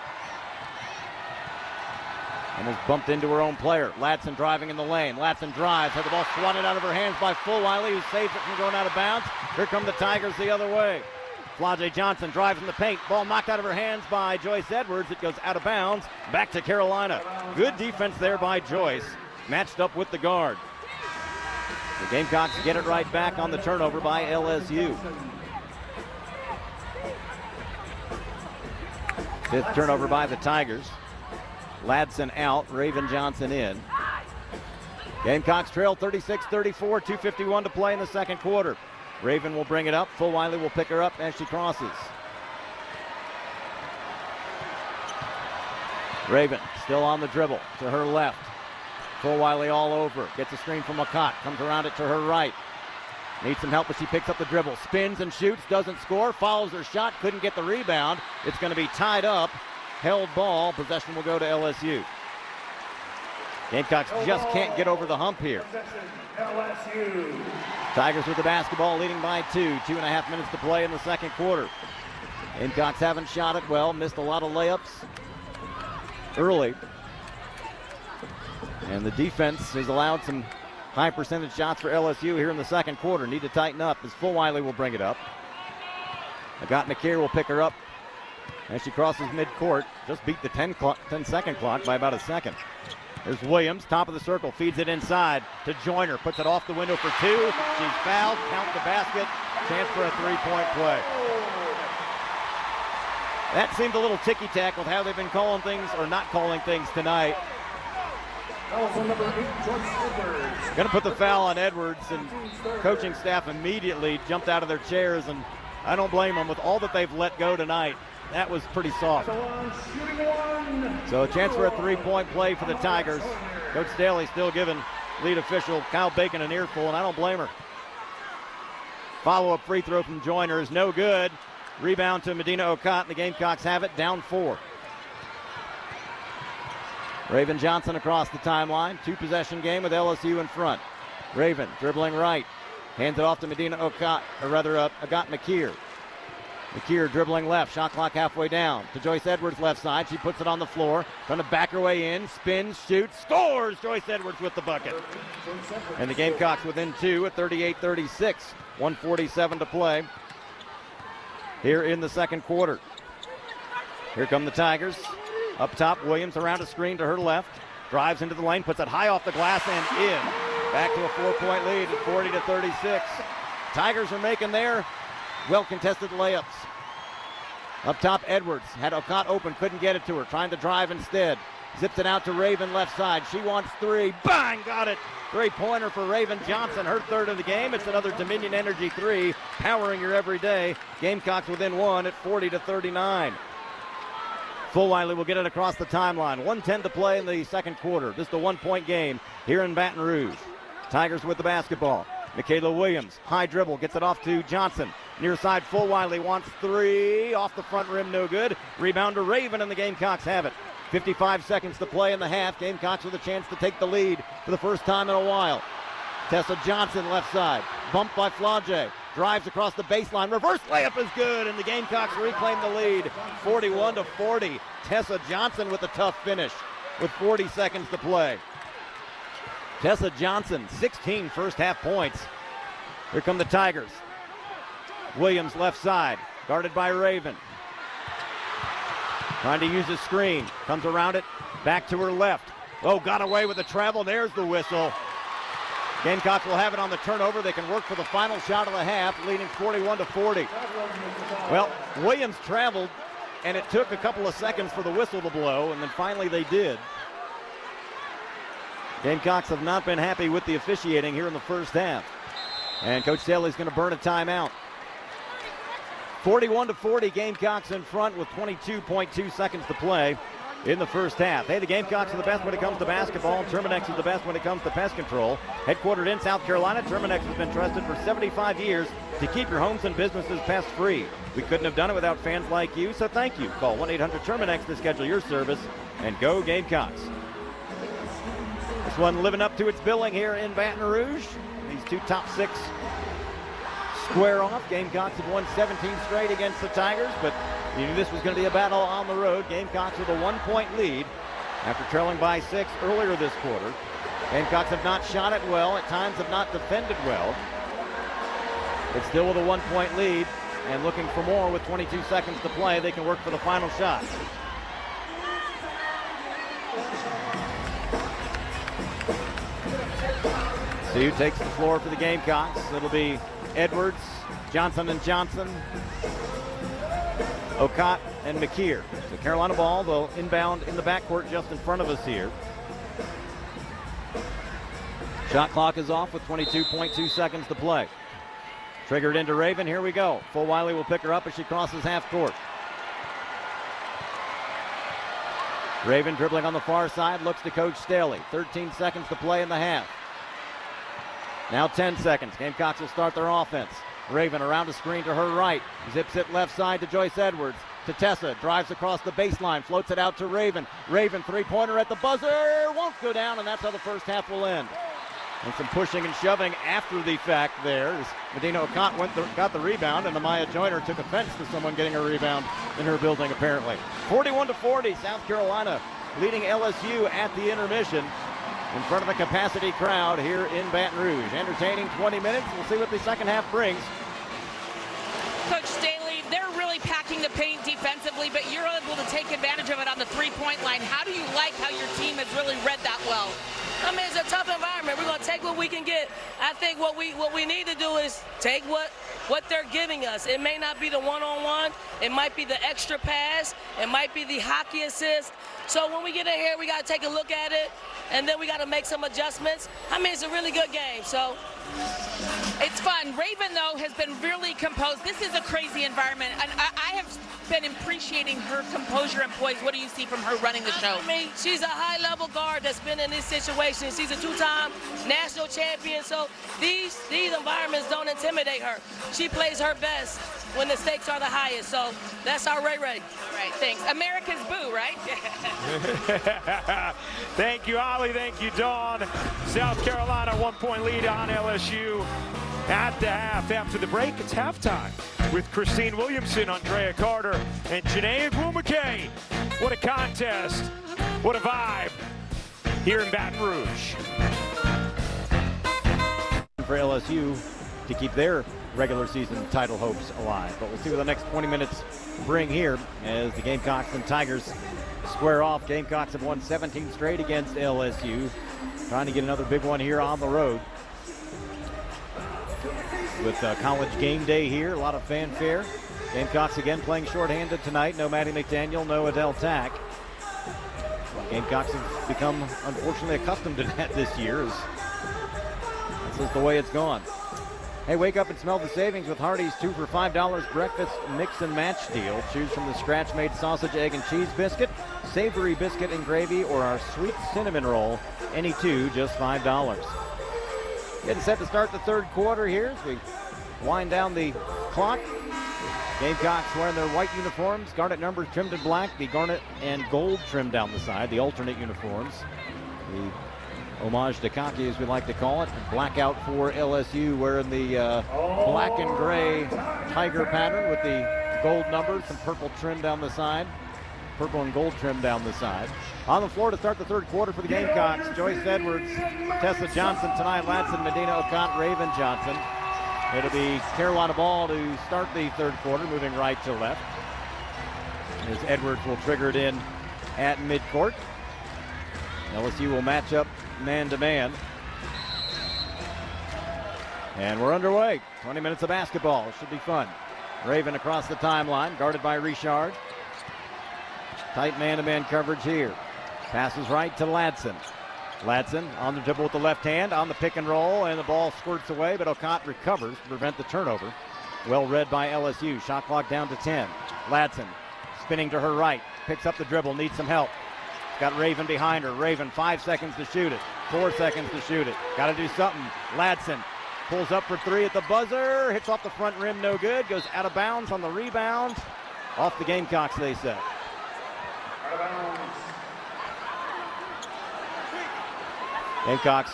And has bumped into her own player. Latson driving in the lane. Latson drives, had the ball swatted out of her hands by Fulwiley, who saves it from going out of bounds. Here come the Tigers the other way. Tessa Johnson drives in the paint. Ball knocked out of her hands by Joyce Edwards. It goes out of bounds. Back to Carolina. Good defense there by Joyce. Matched up with the guard. The Gamecocks get it right back on the turnover by LSU. Fifth turnover by the Tigers. Latson out, Raven Johnson in. Gamecocks trail 36-34, 2:51 to play in the second quarter. Raven will bring it up. Fulwiley will pick her up as she crosses. Raven still on the dribble to her left. Fulwiley all over. Gets a screen from Okot. Comes around it to her right. Needs some help, but she picks up the dribble. Spins and shoots. Doesn't score. Follows her shot. Couldn't get the rebound. It's going to be tied up. Held ball. Possession will go to LSU. Gamecocks just can't get over the hump here. LSU. Tigers with the basketball, leading by 2. 2.5 minutes to play in the second quarter. Gamecocks haven't shot it well. Missed a lot of layups early. And the defense has allowed some high percentage shots for LSU here in the second quarter. Need to tighten up as Fulwiley will bring it up. Agot Makeer will pick her up as she crosses midcourt. Just beat the 10-second clock by about a second. There's Williams, top of the circle, feeds it inside to Joyner. Puts it off the window for 2. She's fouled, count the basket. Chance for a three-point play. That seemed a little ticky-tack with how they've been calling things or not calling things tonight. Going to put the foul on Edwards, and coaching staff immediately jumped out of their chairs, and I don't blame them with all that they've let go tonight. That was pretty soft. So a chance for a three-point play for the Tigers. Coach Staley still giving lead official Kyle Bacon an earful, and I don't blame her. Follow-up free throw from Joyner is no good. Rebound to Madina Okot, and the Gamecocks have it down 4. Raven Johnson across the timeline. 2-possession game with LSU in front. Raven dribbling right. Hands it off to Madina Okot, or rather Agot Makeer. Makeer dribbling left. Shot clock halfway down. To Joyce Edwards left side. She puts it on the floor. Trying to back her way in. Spins, shoots, scores! Joyce Edwards with the bucket. And the Gamecocks within 2 at 38-36. 1:47 to play here in the second quarter. Here come the Tigers. Up top, Williams around a screen to her left. Drives into the lane, puts it high off the glass and in. Back to a 4-point lead at 40-36. Tigers are making their well-contested layups. Up top, Edwards had Okot open, couldn't get it to her. Trying to drive instead. Zips it out to Raven left side. She wants 3. Bang! Got it. Three-pointer for Raven Johnson, her third of the game. It's another Dominion Energy 3, powering your every day. Gamecocks within 1 at 40-39. Fulwiley will get it across the timeline. 1:10 to play in the second quarter. Just a 1-point game here in Baton Rouge. Tigers with the basketball. Michaela Williams, high dribble, gets it off to Johnson. Near side, Fulwiley wants 3. Off the front rim, no good. Rebound to Raven, and the Gamecocks have it. 55 seconds to play in the half. Gamecocks with a chance to take the lead for the first time in a while. Tessa Johnson left side. Bumped by Flage. Drives across the baseline. Reverse layup is good, and the Gamecocks reclaim the lead. 41-40. Tessa Johnson with a tough finish with 40 seconds to play. Tessa Johnson, 16 first half points. Here come the Tigers. Williams left side, guarded by Raven. Trying to use a screen. Comes around it, back to her left. Oh, got away with the travel. There's the whistle. Gamecocks will have it on the turnover. They can work for the final shot of the half, leading 41-40. Well, Williams traveled, and it took a couple of seconds for the whistle to blow, and then finally they did. Gamecocks have not been happy with the officiating here in the first half. And Coach Staley's going to burn a timeout. 41-40, Gamecocks in front with 22.2 seconds to play in the first half. Hey, the Gamecocks are the best when it comes to basketball. Terminex is the best when it comes to pest control. Headquartered in South Carolina, Terminex has been trusted for 75 years to keep your homes and businesses pest-free. We couldn't have done it without fans like you, so thank you. Call 1-800-TERMINEX to schedule your service, and go Gamecocks. This one living up to its billing here in Baton Rouge. These two top 6 square off. Gamecocks have won 17 straight against the Tigers, but you knew this was going to be a battle on the road. Gamecocks with a 1-point lead after trailing by 6 earlier this quarter. Gamecocks have not shot it well, at times have not defended well. But still with a 1-point lead and looking for more with 22 seconds to play. They can work for the final shot. See who takes the floor for the Gamecocks. It'll be Edwards, Johnson and Johnson, Okot and Makeer. So Carolina ball, they'll inbound in the backcourt just in front of us here. Shot clock is off with 22.2 seconds to play. Triggered into Raven, here we go. Full Wiley will pick her up as she crosses half court. Raven dribbling on the far side, looks to Coach Staley. 13 seconds to play in the half. Now 10 seconds. Gamecocks will start their offense. Raven around a screen to her right. Zips it left side to Joyce Edwards. To Tessa, drives across the baseline, floats it out to Raven. Raven, three-pointer at the buzzer, won't go down, and that's how the first half will end. And some pushing and shoving after the fact there as Madina Okot got the rebound, and Amaya Joyner took offense to someone getting a rebound in her building apparently. 41-40, South Carolina leading LSU at the intermission in front of a capacity crowd here in Baton Rouge. Entertaining 20 minutes. We'll see what the second half brings. Coach Staley, they're really packing the paint defensively, but you're able to take advantage of it on the three-point line. How do you like how your team has really read that well? I mean, it's a tough environment. We're going to take what we can get. I think what we need to do is take what they're giving us. It may not be the one-on-one. It might be the extra pass. It might be the hockey assist. So when we get in here, we got to take a look at it, and then we got to make some adjustments. I mean, it's a really good game, so. It's fun. Raven, though, has been really composed. This is a crazy environment, and I have been appreciating her composure and poise. What do you see from her running the show? I mean, she's a high-level guard that's been in this situation. She's a 2-time national champion, so these environments don't intimidate her. She plays her best when the stakes are the highest, so that's our Ray Ray. Right, thanks. America's boo, right? Thank you, Ollie. Thank you, Dawn. South Carolina 1-point lead on LSU at the half. After the break, it's halftime with Christine Williamson, Andrea Carter, and Janae Agumake. What a contest. What a vibe here in Baton Rouge. For LSU to keep their regular season title hopes alive. But we'll see what the next 20 minutes bring here as the Gamecocks and Tigers square off. Gamecocks have won 17 straight against LSU. Trying to get another big one here on the road. With College Gameday here, a lot of fanfare. Gamecocks again playing shorthanded tonight. No Maddie McDaniel, no Adele Tack. Gamecocks have become, unfortunately, accustomed to that this year. This is the way it's gone. Hey, wake up and smell the savings with Hardee's 2 for $5 breakfast mix and match deal. Choose from the scratch-made sausage, egg, and cheese biscuit, savory biscuit and gravy, or our sweet cinnamon roll. Any two, just $5. Getting set to start the third quarter here as we wind down the clock. Gamecocks wearing their white uniforms, garnet numbers trimmed in black, the garnet and gold trimmed down the side, the alternate uniforms. The homage to khaki, as we like to call it. Blackout for LSU, wearing the black and gray tiger pattern with the gold numbers, some purple trim down the side. Purple and gold trim down the side. On the floor to start the third quarter for the Gamecocks, Joyce Edwards, Tessa Johnson tonight, Latson, Madina Okot, Raven Johnson. It'll be Carolina ball to start the third quarter, moving right to left. As Edwards will trigger it in at midcourt. LSU will match up man-to-man. And we're underway. 20 minutes of basketball. Should be fun. Raven across the timeline, guarded by Richard. Tight man-to-man coverage here. Passes right to Latson. Latson on the dribble with the left hand, on the pick and roll, and the ball squirts away, but Okot recovers to prevent the turnover. Well read by LSU. Shot clock down to 10. Latson spinning to her right. Picks up the dribble, needs some help. Got Raven behind her. Raven, 5 seconds to shoot it. 4 seconds to shoot it. Got to do something. Latson pulls up for three at the buzzer. Hits off the front rim, no good. Goes out of bounds on the rebound. Off the Gamecocks, they say. Gamecocks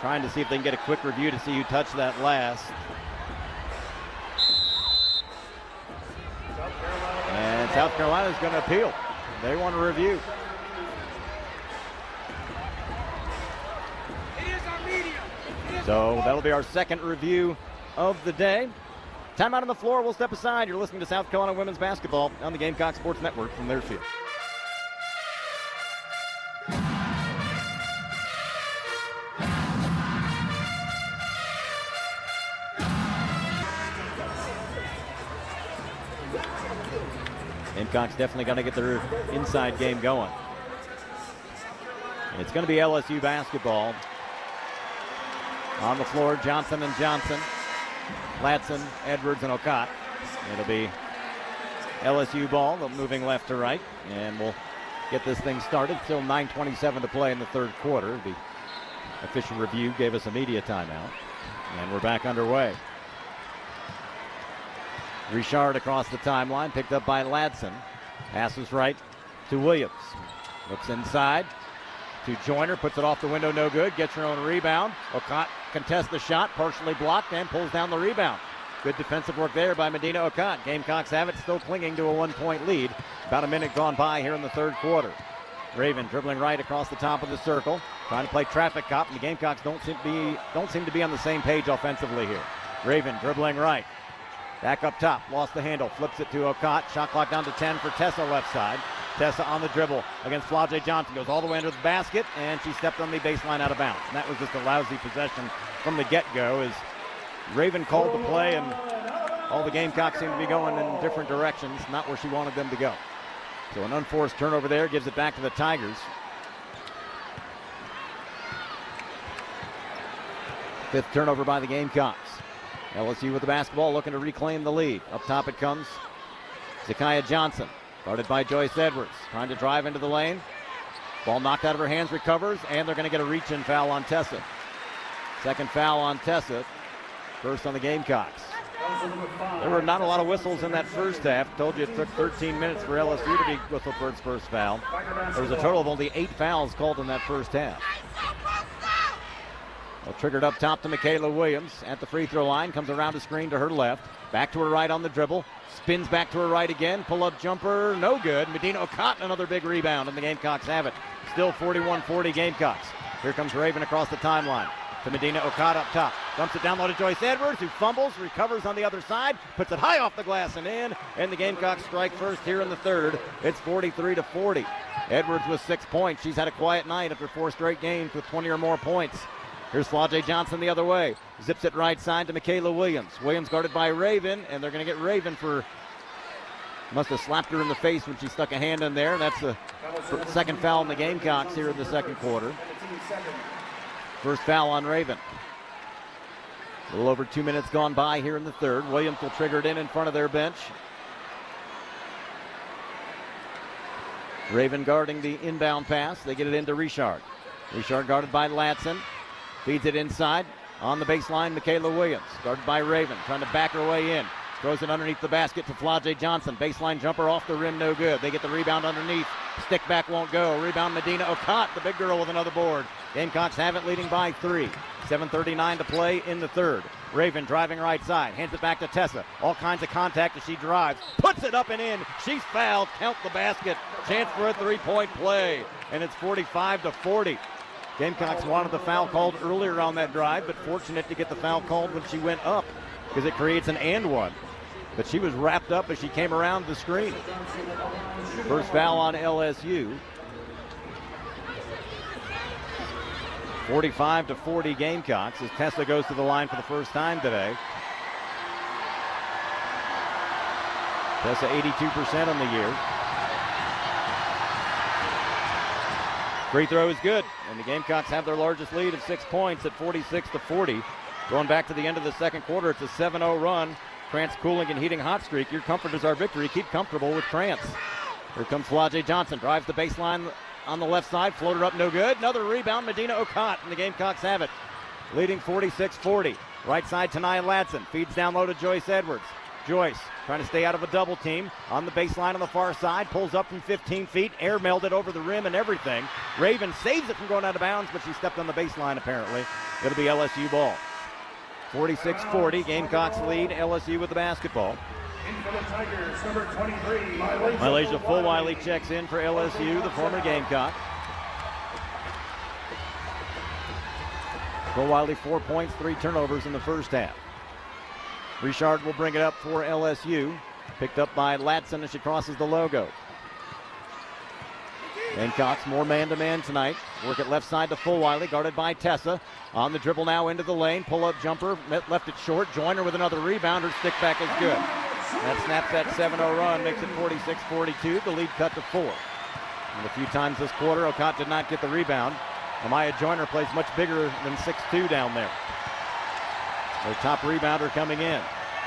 trying to see if they can get a quick review to see who touched that last. And South Carolina is going to appeal. They want a review. So that'll be our second review of the day. Timeout on the floor. We'll step aside. You're listening to South Carolina women's basketball on the Gamecock Sports Network from their field. Gamecocks definitely going to get their inside game going. It's going to be LSU basketball. On the floor, Johnson and Johnson, Latson, Edwards, and Okot. It'll be LSU ball, moving left to right, and we'll get this thing started. Still 9:27 to play in the third quarter. The official review gave us a media timeout, and we're back underway. Richard across the timeline, picked up by Latson. Passes right to Williams. Looks inside to Joyner, puts it off the window, no good. Gets her own rebound. Okot contests the shot, partially blocked, and pulls down the rebound. Good defensive work there by Madina Okot. Gamecocks have it, still clinging to a 1-point lead. About a minute gone by here in the third quarter. Raven dribbling right across the top of the circle, trying to play traffic cop, and the Gamecocks don't seem to be on the same page offensively here. Raven dribbling right. Back up top, lost the handle, flips it to Okot. Shot clock down to 10 for Tessa left side. Tessa on the dribble against Flau'jae Johnson. Goes all the way under the basket, and she stepped on the baseline out of bounds. And that was just a lousy possession from the get-go as Raven called the play, and all the Gamecocks seem to be going in different directions, not where she wanted them to go. So an unforced turnover there gives it back to the Tigers. Fifth turnover by the Gamecocks. LSU with the basketball, looking to reclaim the lead. Up top it comes. Zakiya Johnson, guarded by Joyce Edwards, trying to drive into the lane. Ball knocked out of her hands, recovers, and they're going to get a reach-in foul on Tessa. Second foul on Tessa, first on the Gamecocks. There were not a lot of whistles in that first half. Told you it took 13 minutes for LSU to be whistled for its first foul. There was a total of only 8 fouls called in that first half. Well, triggered up top to Michaela Williams at the free throw line. Comes around a screen to her left. Back to her right on the dribble. Spins back to her right again. Pull-up jumper, no good. Madina Okot, another big rebound, and the Gamecocks have it. Still 41-40 Gamecocks. Here comes Raven across the timeline to Madina Okot up top. Dumps it down low to Joyce Edwards, who fumbles, recovers on the other side, puts it high off the glass and in, and the Gamecocks strike first here in the third. It's 43-40. Edwards with 6 points. She's had a quiet night after 4 straight games with 20 or more points. Here's Flau'jae Johnson the other way. Zips it right side to Michaela Williams. Williams guarded by Raven, and they're going to get Raven for... Must have slapped her in the face when she stuck a hand in there. That's the second foul in the Gamecocks here in the second quarter. First foul on Raven. A little over 2 minutes gone by here in the third. Williams will trigger it in front of their bench. Raven guarding the inbound pass. They get it into Richard. Richard guarded by Latson. Feeds it inside. On the baseline, Michaela Williams. Guarded by Raven. Trying to back her way in. Throws it underneath the basket to Flau'jae Johnson. Baseline jumper off the rim, no good. They get the rebound underneath. Stick back won't go. Rebound Madina Okot, the big girl with another board. Gamecocks have it, leading by 3. 7:39 to play in the third. Raven driving right side. Hands it back to Tessa. All kinds of contact as she drives. Puts it up and in. She's fouled. Count the basket. Chance for a 3-point play. And it's 45-40. Gamecocks wanted the foul called earlier on that drive, but fortunate to get the foul called when she went up because it creates an and one. But she was wrapped up as she came around the screen. First foul on LSU. 45-40 Gamecocks as Tessa goes to the line for the first time today. Tessa 82% on the year. Free throw is good, and the Gamecocks have their largest lead of 6 points at 46-40. Going back to the end of the second quarter, it's a 7-0 run. Krantz cooling and heating hot streak. Your comfort is our victory. Keep comfortable with Krantz. Here comes Flau'jae Johnson. Drives the baseline on the left side. Floater up, no good. Another rebound, Madina Okot, and the Gamecocks have it. Leading 46-40. Right side, Tania Latson. Feeds down low to Joyce Edwards. Joyce trying to stay out of a double team on the baseline on the far side. Pulls up from 15 feet. Air melded over the rim and everything. Raven saves it from going out of bounds, but she stepped on the baseline apparently. It'll be LSU ball. 46-40. Gamecocks lead. LSU with the basketball. In for the Tigers, number 23, Malaysia Fulwiley checks in for LSU, the former Gamecock. Fulwiley 4 points, 3 turnovers in the first half. Richard will bring it up for LSU. Picked up by Latson as she crosses the logo. Gamecocks more man-to-man tonight. Work it left side to Fulwiley, guarded by Tessa. On the dribble now into the lane. Pull-up jumper, left it short. Joyner with another rebound. Her stick back is good. That snaps that 7-0 run, makes it 46-42. The lead cut to 4. And a few times this quarter, Okot did not get the rebound. Amaya Joyner plays much bigger than 6'2" down there. Their top rebounder coming in.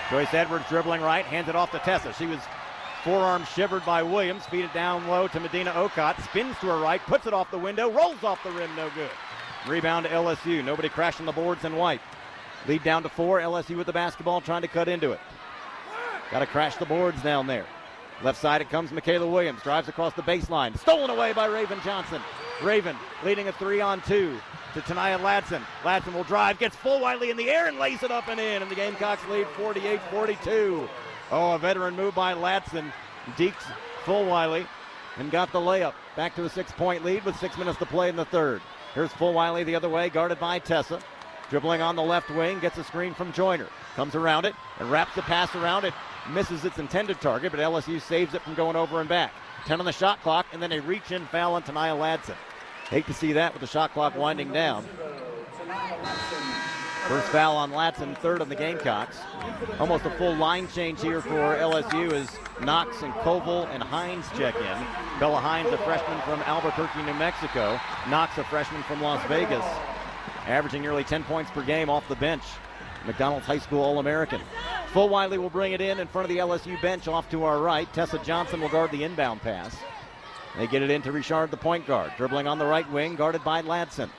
Joyce Edwards dribbling right, hands it off to Tessa. She was forearm shivered by Williams. Feed it down low to Madina Okot. Spins to her right, puts it off the window, rolls off the rim, no good. Rebound to LSU. Nobody crashing the boards in white. Lead down to 4. LSU with the basketball trying to cut into it. Got to crash the boards down there. Left side it comes Michaela Williams. Drives across the baseline. Stolen away by Raven Johnson. Raven leading a 3-on-2 to Tanaya Latson. Latson will drive, gets Fulwiley in the air and lays it up and in. And the Gamecocks lead 48-42. Oh, a veteran move by Latson. Dekes Fulwiley and got the layup. Back to a 6-point lead with 6 minutes to play in the third. Here's Fulwiley the other way, guarded by Tessa. Dribbling on the left wing, gets a screen from Joyner. Comes around it and wraps the pass around it. Misses its intended target, but LSU saves it from going over and back. 10 on the shot clock, and then a reach-in foul on Tanaya Latson. Hate to see that with the shot clock winding down. First foul on Latson, third on the Gamecocks. Almost a full line change here for LSU as Knox and Koval and Hines check in. Bella Hines, a freshman from Albuquerque, New Mexico. Knox, a freshman from Las Vegas. Averaging nearly 10 points per game off the bench. McDonald's High School All-American. Fulwiley will bring it in front of the LSU bench off to our right. Tessa Johnson will guard the inbound pass. They get it into Richard, the point guard. Dribbling on the right wing, guarded by Latson.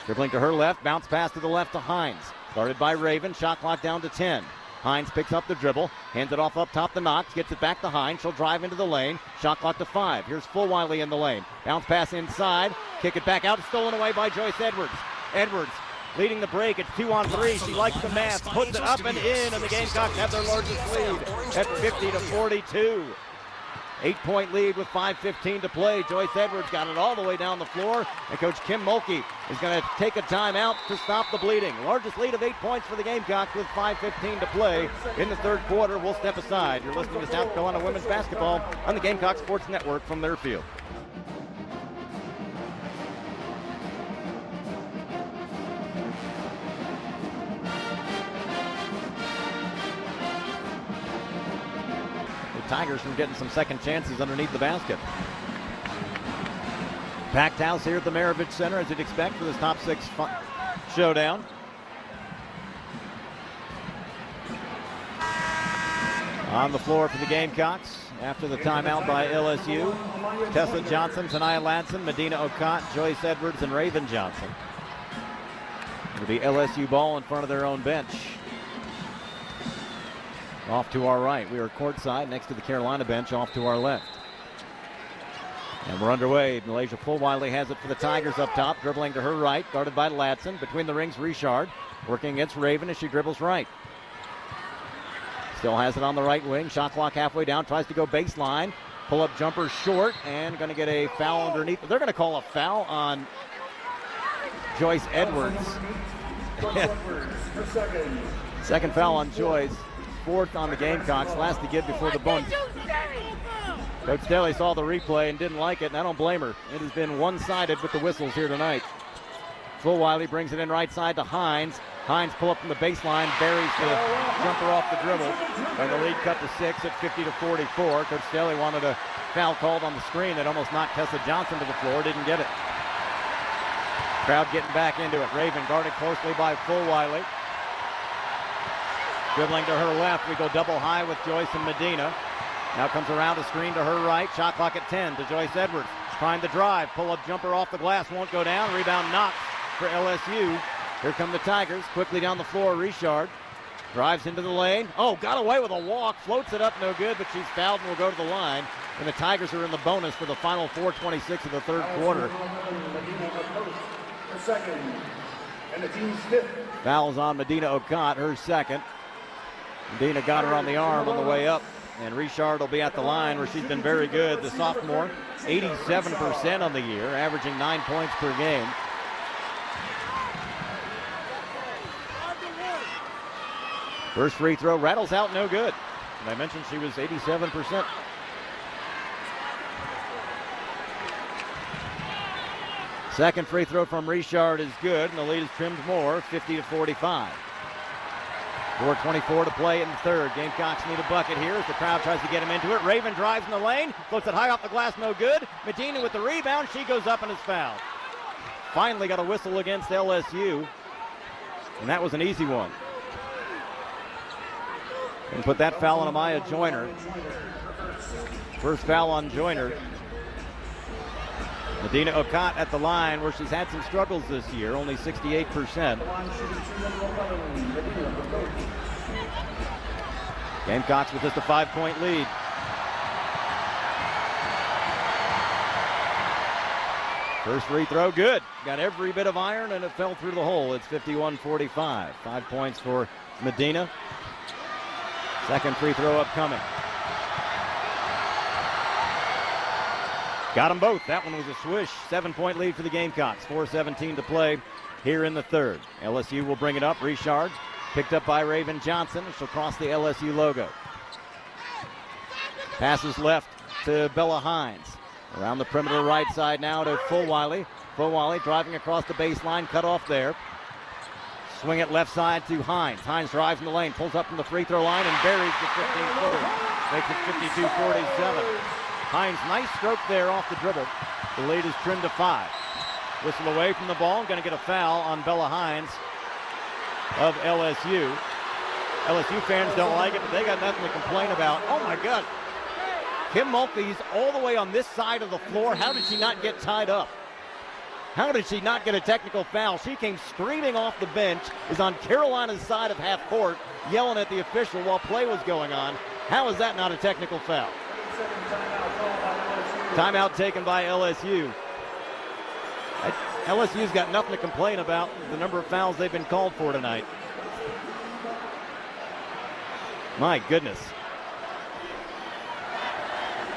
Dribbling to her left, bounce pass to the left to Hines. Guarded by Raven, shot clock down to 10. Hines picks up the dribble, hands it off up top to Knox, gets it back to Hines. She'll drive into the lane, shot clock to 5. Here's Fulwiley in the lane. Bounce pass inside, kick it back out, stolen away by Joyce Edwards. Edwards leading the break. It's 2-on-3. She likes the math, puts it up and in, and the Gamecocks have their largest lead at 50-42. 8-point lead with 5:15 to play. Joyce Edwards got it all the way down the floor, and Coach Kim Mulkey is going to take a timeout to stop the bleeding. Largest lead of 8 points for the Gamecocks with 5:15 to play in the third quarter. We'll step aside. You're listening to South Carolina Women's Basketball on the Gamecock Sports Network from their field. Tigers from getting some second chances underneath the basket. Packed house here at the Maravich Center, as you'd expect for this top 6 showdown. On the floor for the Gamecocks after the timeout by LSU. Tessa Johnson, Tanaya Latson, Madina Okot, Joyce Edwards, and Raven Johnson. It'll be LSU ball in front of their own bench. Off to our right. We are courtside next to the Carolina bench off to our left. And we're underway. Malaysia Fulwiley has it for the Tigers up top. Dribbling to her right. Guarded by Latson. Between the rings, Richard. Working against Raven as she dribbles right. Still has it on the right wing. Shot clock halfway down. Tries to go baseline. Pull-up jumper short. And going to get a foul underneath. They're going to call a foul on Joyce Edwards. Second foul on Joyce. Fourth on the Gamecocks, last to give before the bump. Coach Staley saw the replay and didn't like it, and I don't blame her. It has been one-sided with the whistles here tonight. Fulwiley brings it in right side to Hines. Hines pull up from the baseline, buries the jumper off the dribble, and the lead cut to 6 at 50-44. Coach Staley wanted a foul called on the screen that almost knocked Tessa Johnson to the floor, didn't get it. Crowd getting back into it. Raven guarded closely by Fulwiley. Dribbling to her left, we go double high with Joyce and Madina. Now comes around a screen to her right. Shot clock at 10 to Joyce Edwards. Trying to drive, pull-up jumper off the glass, won't go down. Rebound Knox for LSU. Here come the Tigers, quickly down the floor, Richard. Drives into the lane. Oh, got away with a walk. Floats it up, no good, but she's fouled and will go to the line. And the Tigers are in the bonus for the final 4:26 of the third quarter. The second, and the team's fifth. Fouls on Madina Okot, her second. Madina got her on the arm on the way up. And Richard will be at the line where she's been very good. The sophomore, 87% on the year, averaging 9 points per game. First free throw rattles out, no good. And I mentioned she was 87%. Second free throw from Richard is good, and the lead is trimmed more, 50-45. 4:24 to play in the third. Gamecocks need a bucket here as the crowd tries to get him into it. Raven drives in the lane, floats it high off the glass, no good. Madina with the rebound, she goes up and is fouled. Finally got a whistle against LSU, and that was an easy one. And put that foul on Amaya Joyner. First foul on Joyner. Madina Okot at the line where she's had some struggles this year, only 68%. Gamecocks with just a 5-point lead. First free throw, good. Got every bit of iron and it fell through the hole. It's 51-45. 5 points for Madina. Second free throw upcoming. Got them both. That one was a swish. 7-point lead for the Gamecocks. 4:17 to play here in the third. LSU will bring it up. Richard picked up by Raven Johnson. She'll cross the LSU logo. Passes left to Bella Hines. Around the perimeter right side now to Fulwiley. Fulwiley driving across the baseline. Cut off there. Swing it left side to Hines. Hines drives in the lane. Pulls up from the free throw line and buries the 15-footer. Makes it 52-47. Hines, nice stroke there off the dribble. The lead is trimmed to 5. Whistle away from the ball. Going to get a foul on Bella Hines of LSU. LSU fans don't like it, but they got nothing to complain about. Oh, my God. Kim Mulkey's all the way on this side of the floor. How did she not get tied up? How did she not get a technical foul? She came screaming off the bench, is on Carolina's side of half court, yelling at the official while play was going on. How is that not a technical foul? Timeout taken by LSU. LSU's got nothing to complain about, the number of fouls they've been called for tonight. My goodness.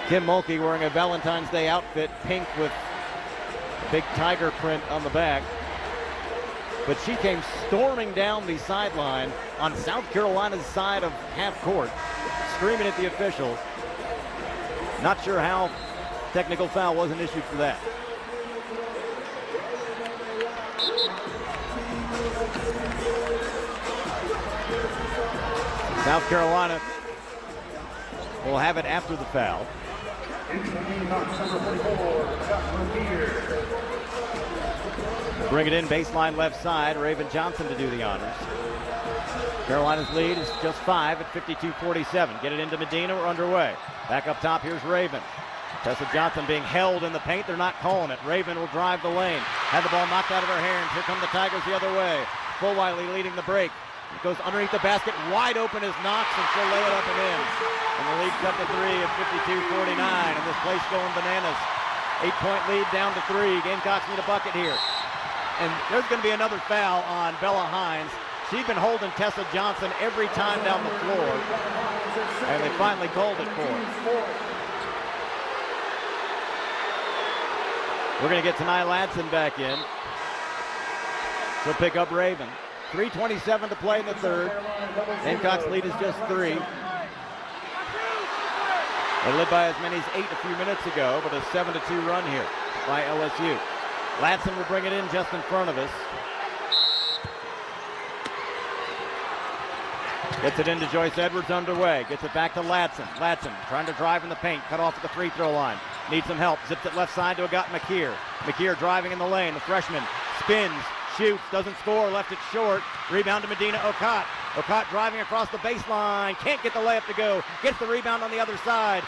Kim Mulkey wearing a Valentine's Day outfit, pink with a big tiger print on the back. But she came storming down the sideline on South Carolina's side of half court, screaming at the officials. Not sure how technical foul wasn't issued for that. South Carolina will have it after the foul. Bring it in baseline left side. Raven Johnson to do the honors. Carolina's lead is just 5 at 52-47. Get it into Madina. We're underway. Back up top, here's Raven. Tessa Johnson being held in the paint. They're not calling it. Raven will drive the lane. Had the ball knocked out of her hands. Here come the Tigers the other way. Fulwiley leading the break. It goes underneath the basket. Wide open is Knox, and she'll lay it up and in. And the lead cut to 3 at 52-49. And this place going bananas. 8-point lead down to 3. Gamecocks need a bucket here. And there's going to be another foul on Bella Hines. She's been holding Tessa Johnson every time down the floor. And they finally called it for her. We're going to get Tanai Latson back in. She'll pick up Raven. 3:27 to play in the third. Gamecocks lead is just 3. They led by as many as 8 a few minutes ago, but a 7-2 run here by LSU. Latson will bring it in just in front of us. Gets it into Joyce Edwards underway. Gets it back to Latson. Latson trying to drive in the paint. Cut off at the free throw line. Needs some help. Zips it left side to Agot Makeer. Makeer driving in the lane. The freshman spins, shoots, doesn't score, left it short. Rebound to Madina Okot. Okot driving across the baseline. Can't get the layup to go. Gets the rebound on the other side.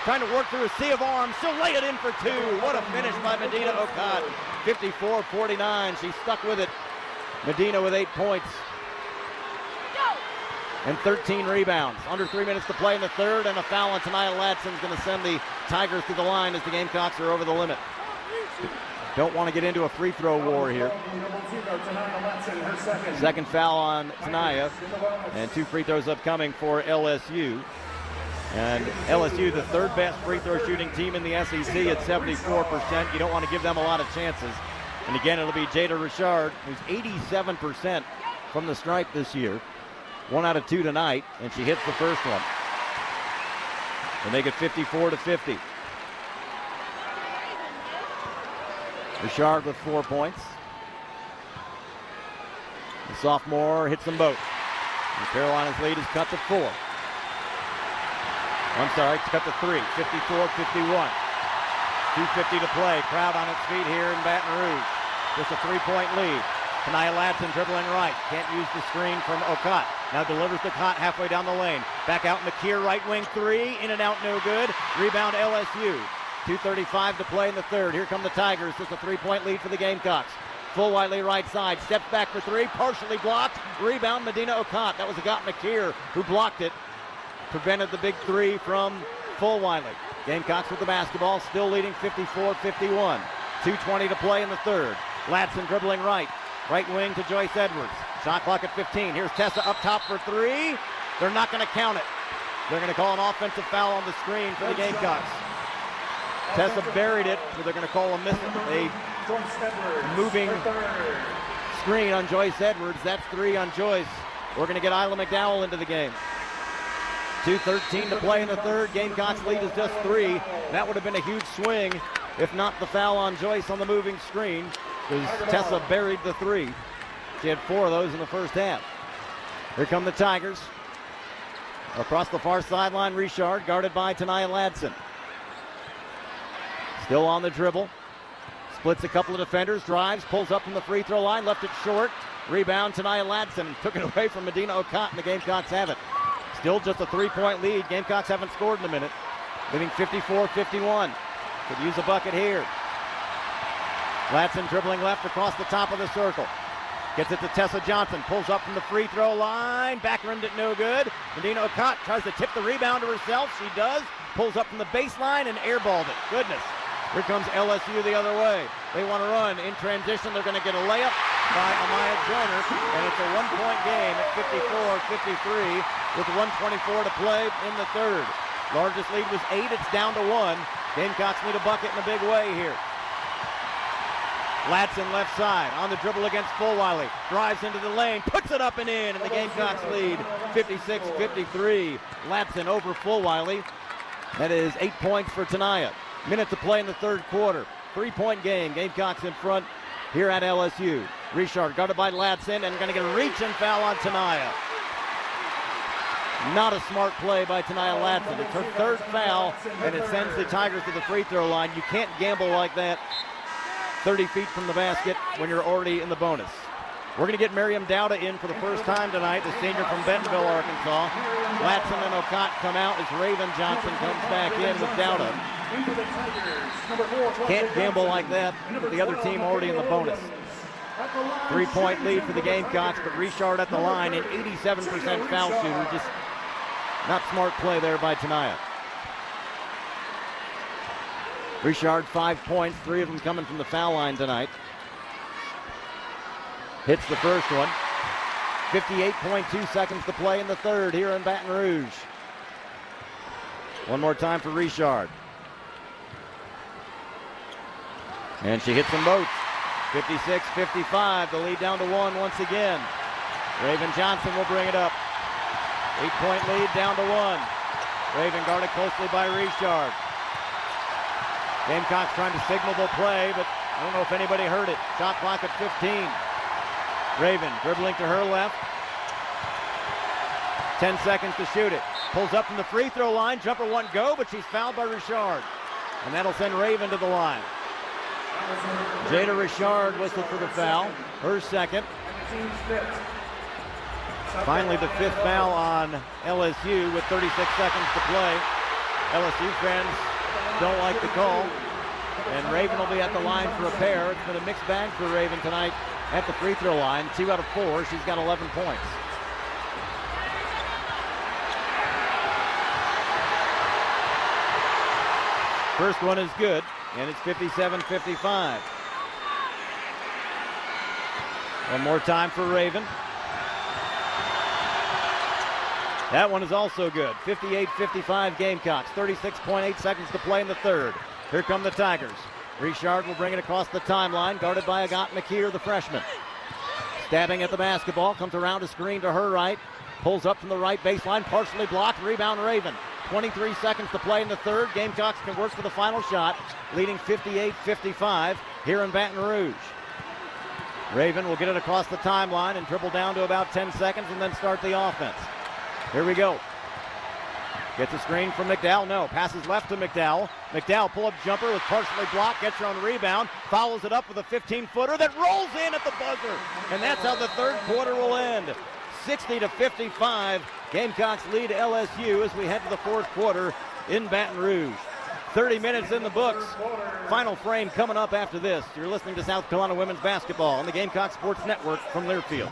Trying to work through a sea of arms. She'll lay it in for 2. What a finish by Madina Okot. 54-49. She's stuck with it. Madina with 8 points. and 13 rebounds. Under 3 minutes to play in the third, and a foul on Tenaya Latson is going to send the Tigers to the line as the Gamecocks are over the limit. Don't want to get into a free throw war here. Second foul on Tenaya, and 2 free throws upcoming for LSU. And LSU, the third best free throw shooting team in the SEC at 74%. You don't want to give them a lot of chances. And again, it'll be Jada Richard, who's 87% from the stripe this year. 1 out of 2 tonight, and she hits the first one. And they get 54-50. Richard with 4 points. The sophomore hits them both. And Carolina's lead is cut to 4. I'm sorry, it's cut to 3, 54-51. 2:50 to play. Crowd on its feet here in Baton Rouge. Just a 3-point lead. Tenaya Latson dribbling right. Can't use the screen from Okot. Now delivers to Okot halfway down the lane. Back out Makeer, right wing 3. In and out, no good. Rebound LSU. 2:35 to play in the third. Here come the Tigers. Just a 3-point lead for the Gamecocks. Full Wiley right side. Steps back for 3. Partially blocked. Rebound Madina Okot. That was Agot Makeer who blocked it. Prevented the big 3 from Full Wiley. Gamecocks with the basketball. Still leading 54-51. 2:20 to play in the third. Latson dribbling right. Right wing to Joyce Edwards. Shot clock at 15. Here's Tessa up top for 3. They're not going to count it. They're going to call an offensive foul on the screen for the Gamecocks. Tessa buried it, but they're going to call a moving screen on Joyce Edwards. That's 3 on Joyce. We're going to get Ayla McDowell into the game. 2:13 to play in the third. Gamecocks lead is just 3. That would have been a huge swing if not the foul on Joyce on the moving screen, because Tessa buried the 3. She had 4 of those in the first half. Here come the Tigers. Across the far sideline, Richard guarded by Tenaya Latson. Still on the dribble. Splits a couple of defenders, drives, pulls up from the free throw line, left it short. Rebound Tenaya Latson. Took it away from Madina Okot, and the Gamecocks have it. Still just a 3-point lead. Gamecocks haven't scored in a minute. Leading 54-51. Could use a bucket here. Latson dribbling left across the top of the circle. Gets it to Tessa Johnson. Pulls up from the free throw line. Back rimmed it no good. Madina Okot tries to tip the rebound to herself. She does. Pulls up from the baseline and airballed it. Goodness. Here comes LSU the other way. They want to run. In transition, they're going to get a layup by Amaya Joyner. And it's a 1-point game at 54-53 with 1:24 to play in the third. Largest lead was 8. It's down to 1. Gamecocks need a bucket in a big way here. Latson left side on the dribble against Full Wiley. Drives into the lane, puts it up and in, and the Gamecocks lead 56-53. Latson over Full Wiley. That is 8 points for Tenaya. Minute to play in the third quarter. 3-point game. Gamecocks in front here at LSU. Richard guarded by Latson and going to get a reach and foul on Tenaya. Not a smart play by Tenaya Latson. It's her third foul, and it sends the Tigers to the free throw line. You can't gamble like that 30 feet from the basket when you're already in the bonus. We're going to get Maryam Dauda in for the first time tonight, the senior from Bentonville, Arkansas. Latson and Okot come out as Raven Johnson comes back in with Dauda. Can't gamble like that with the other team already in the bonus. 3-point lead for the Gamecocks, but Richard at the line, an 87% foul shooter. Just not smart play there by Tenaya. Richard, 5 points, 3 of them coming from the foul line tonight. Hits the first one. 58.2 seconds to play in the third here in Baton Rouge. One more time for Richard. And she hits them both. 56-55, the lead down to 1 once again. Raven Johnson will bring it up. 8-point lead down to 1. Raven guarded closely by Richard. Gamecocks trying to signal the play, but I don't know if anybody heard it. Shot clock at 15. Raven dribbling to her left. 10 seconds to shoot it. Pulls up from the free throw line. Jumper won't go, but she's fouled by Richard. And that'll send Raven to the line. Jada Richard whistled for the foul. Her second. Finally, the 5th foul on LSU with 36 seconds to play. LSU fans don't like the call. And Raven will be at the line for a pair. It's been a mixed bag for Raven tonight at the free throw line. 2 out of 4. She's got 11 points. First one is good, and it's 57-55. One more time for Raven. That one is also good. 58-55 Gamecocks. 36.8 seconds to play in the third. Here come the Tigers. Richard will bring it across the timeline, guarded by Agot Makeer, the freshman. Stabbing at the basketball, comes around a screen to her right. Pulls up from the right baseline, partially blocked. Rebound Raven. 23 seconds to play in the third. Gamecocks can work for the final shot, leading 58-55 here in Baton Rouge. Raven will get it across the timeline and dribble down to about 10 seconds and then start the offense. Here we go. Gets a screen from McDowell. No. Passes left to McDowell. McDowell pull-up jumper with partially blocked. Gets her on rebound. Follows it up with a 15-footer that rolls in at the buzzer. And that's how the third quarter will end. 60-55. Gamecocks lead LSU as we head to the fourth quarter in Baton Rouge. 30 minutes in the books. Final frame coming up after this. You're listening to South Carolina women's basketball on the Gamecock Sports Network from Learfield.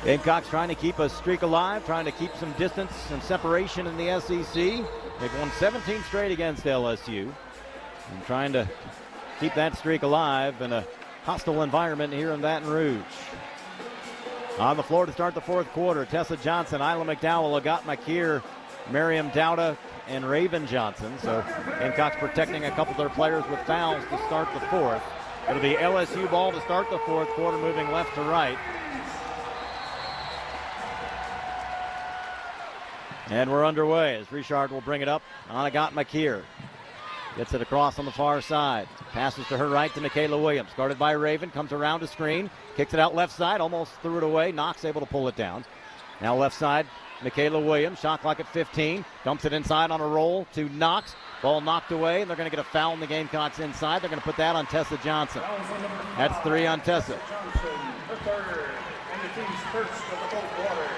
Gamecocks trying to keep a streak alive, trying to keep some distance and separation in the SEC. They've won 17 straight against LSU. And trying to keep that streak alive in a hostile environment here in Baton Rouge. On the floor to start the fourth quarter, Tessa Johnson, Ayla McDowell, Agot Makeer, Maryam, Dauda, and Raven Johnson. So Gamecocks protecting a couple of their players with fouls to start the fourth. It'll be LSU ball to start the fourth quarter, moving left to right. And we're underway as Richard will bring it up on Agot Makeer. Gets it across on the far side. Passes to her right to Michaela Williams. Guarded by Raven. Comes around a screen. Kicks it out left side. Almost threw it away. Knox able to pull it down. Now left side, Michaela Williams. Shot clock at 15. Dumps it inside on a roll to Knox. Ball knocked away, and they're going to get a foul in the Gamecocks inside. They're going to put that on Tessa Johnson. That's 3 on Tessa. Johnson, her third, and the team's first of the fourth quarter.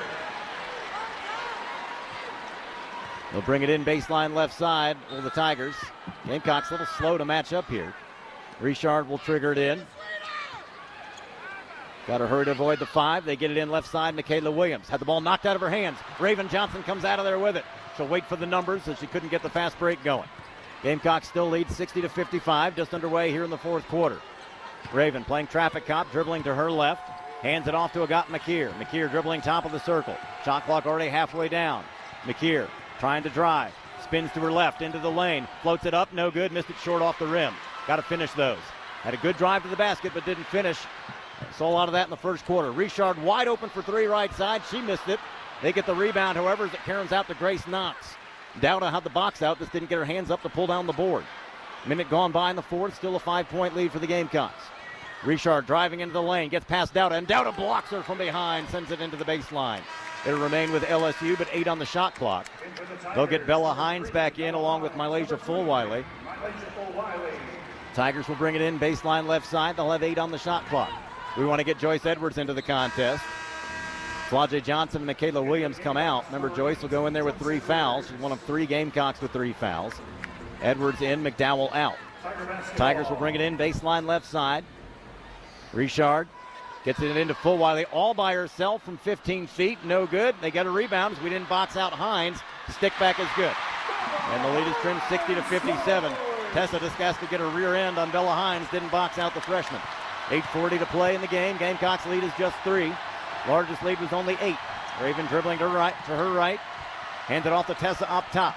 They'll bring it in baseline left side. Well, the Tigers. Gamecocks a little slow to match up here. Richard will trigger it in. Got to hurry to avoid the 5. They get it in left side. Michaela Williams had the ball knocked out of her hands. Raven Johnson comes out of there with it. She'll wait for the numbers as she couldn't get the fast break going. Gamecocks still lead 60-55. Just underway here in the fourth quarter. Raven playing traffic cop, dribbling to her left. Hands it off to Agot Makeer. Makeer dribbling top of the circle. Shot clock already halfway down. Makeer trying to drive. Spins to her left into the lane. Floats it up. No good. Missed it short off the rim. Got to finish those. Had a good drive to the basket but didn't finish. Saw a lot of that in the first quarter. Richard wide open for 3 right side. She missed it. They get the rebound, however, as it caroms out to Grace Knox. Dauda had the box out. Just didn't get her hands up to pull down the board. Minute gone by in the fourth. Still a 5-point lead for the Gamecocks. Richard driving into the lane. Gets past Dauda, and Dauda blocks her from behind. Sends it into the baseline. It'll remain with LSU, but 8 on the shot clock. They'll get Bella Hines back in along with Malaysia Fulwiley. Tigers will bring it in baseline left side. They'll have 8 on the shot clock. We want to get Joyce Edwards into the contest. Flajay Johnson and Michaela Williams come out. Remember, Joyce will go in there with 3 fouls. She's one of 3 Gamecocks with 3 fouls. Edwards in, McDowell out. Tigers will bring it in baseline left side. Richard gets it into Fulwiley all by herself from 15 feet. No good. They get a rebound as we didn't box out Hines. Stick back is good. And the lead is trimmed 60-57. Tessa just has to get her rear end on Bella Hines. Didn't box out the freshman. 8:40 to play in the game. Gamecocks lead is just 3. Largest lead was only 8. Raven dribbling to her right. Hands it off to Tessa up top.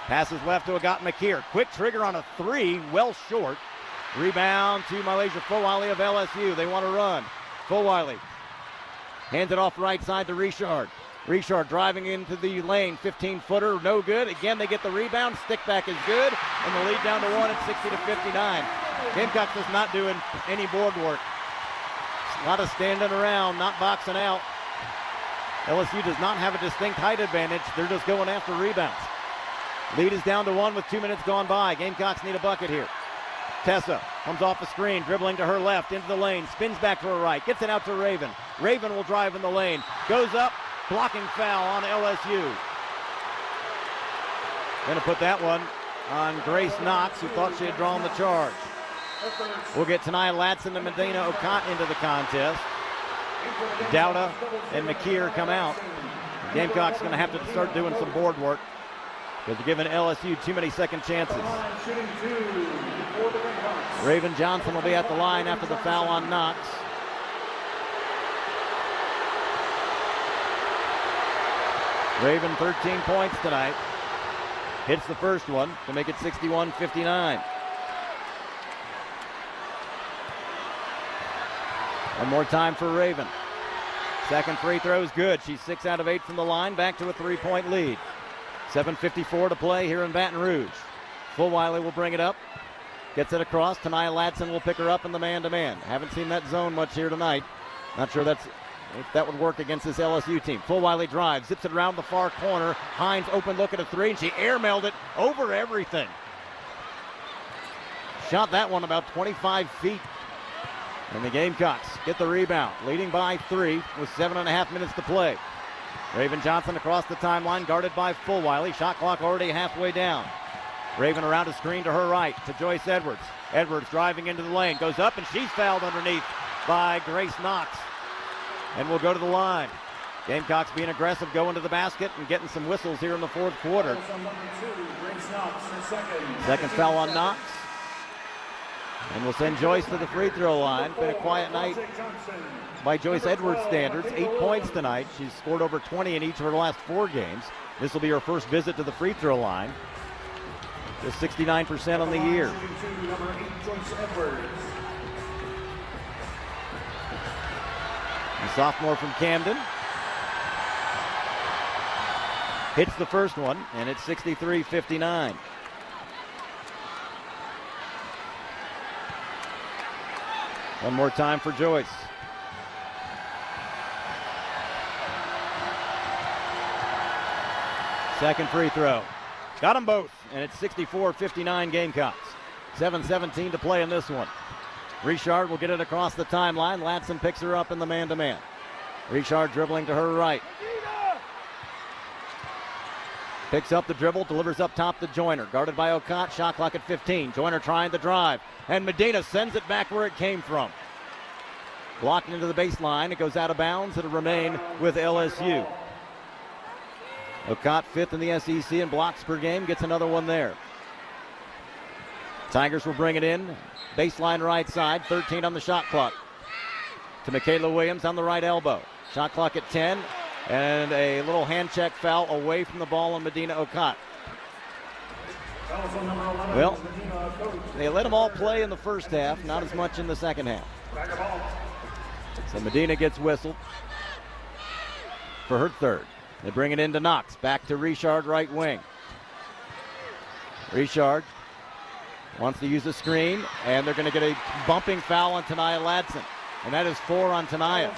Passes left to Agot Makeer. Quick trigger on a 3. Well short. Rebound to Malaysia Fulwiley of LSU. They want to run. Fulwiley hands it off right side to Richard. Richard driving into the lane. 15-footer. No good. Again, they get the rebound. Stick back is good. And the lead down to 1 at 60-59. Gamecocks is not doing any board work. A lot of standing around, not boxing out. LSU does not have a distinct height advantage. They're just going after rebounds. Lead is down to 1 with 2 minutes gone by. Gamecocks need a bucket here. Tessa comes off the screen, dribbling to her left, into the lane, spins back to her right, gets it out to Raven. Raven will drive in the lane, goes up, blocking foul on LSU. Going to put that one on Grace Knox, who thought she had drawn the charge. We'll get Tania Latson and Madina Okot into the contest. Dauda and Makeer come out. Gamecocks going to have to start doing some board work because they're giving LSU too many second chances. Raven Johnson will be at the line after the foul on Knox. Raven 13 points tonight. Hits the first one to make it 61-59. One more time for Raven. Second free throw is good. She's 6 out of 8 from the line, back to a 3-point lead. 7:54 to play here in Baton Rouge. Fulwiley will bring it up. Gets it across. Tania Latson will pick her up in the man-to-man. Haven't seen that zone much here tonight. Not sure if that would work against this LSU team. Fulwiley drives, zips it around the far corner. Hines open look at a three, and she airmailed it over everything. Shot that one about 25 feet. And the Gamecocks get the rebound, leading by 3 with 7.5 minutes to play. Raven Johnson across the timeline, guarded by Fulwiley. Shot clock already halfway down. Raven around a screen to her right to Joyce Edwards. Edwards driving into the lane, goes up, and she's fouled underneath by Grace Knox. And will go to the line. Gamecocks being aggressive, going to the basket and getting some whistles here in the fourth quarter. Second foul on Knox. And we'll send Joyce to the free throw line. Been a quiet night by Joyce Edwards standards. 8 points tonight. She's scored over 20 in each of her last 4 games. This will be her first visit to the free throw line. Just 69% on the year. The sophomore from Camden. Hits the first one, and it's 63-59. One more time for Joyce. Second free throw. Got them both, and it's 64-59 Gamecocks. 7:17 to play in this one. Richard will get it across the timeline. Latson picks her up in the man-to-man. Richard dribbling to her right. Picks up the dribble, delivers up top to Joyner. Guarded by Okot, shot clock at 15. Joyner trying to drive, and Madina sends it back where it came from. Blocked into the baseline. It goes out of bounds. It'll remain with LSU. Okot 5th in the SEC in blocks per game. Gets another one there. Tigers will bring it in. Baseline right side. 13 on the shot clock. To Michaela Williams on the right elbow. Shot clock at 10. And a little hand check foul away from the ball on Madina Okot. Well, they let them all play in the first half, not as much in the second half. So Madina gets whistled for her third. They bring it into Knox. Back to Richard, right wing. Richard wants to use a screen, and they're going to get a bumping foul on Tania Latson. And that is 4 on Tania.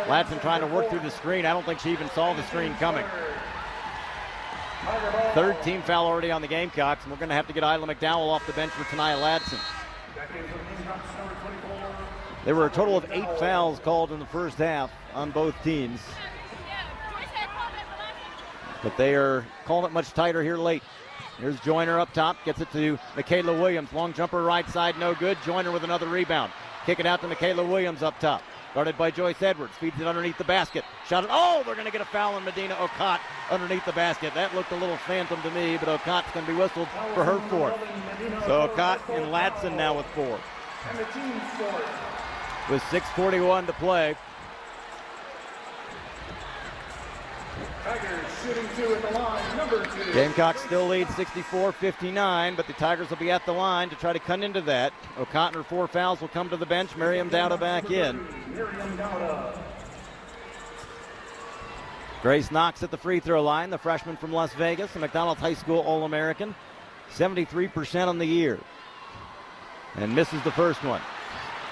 Latson trying to work through the screen. I don't think she even saw the screen coming. Third team foul already on the Gamecocks, and we're going to have to get Ayla McDowell off the bench for Tania Latson. There were a total of 8 fouls called in the first half on both teams. But they are calling it much tighter here late. Here's Joyner up top, gets it to Michaela Williams. Long jumper right side, no good. Joyner with another rebound. Kick it out to Michaela Williams up top. Guarded by Joyce Edwards. Feeds it underneath the basket. Shot it. Oh, they're going to get a foul on Madina Okot underneath the basket. That looked a little phantom to me, but Okot's going to be whistled for her 4th. So Okot and Latson now with 4. With 6:41 to play. Tigers shooting 2 at the line, number 2. Gamecocks still lead 64-59, but the Tigers will be at the line to try to cut into that. Okot and her 4 fouls will come to the bench. Maryam Dauda back in. Grace Knox at the free throw line, the freshman from Las Vegas, a McDonald's High School All-American. 73% on the year. And misses the first one,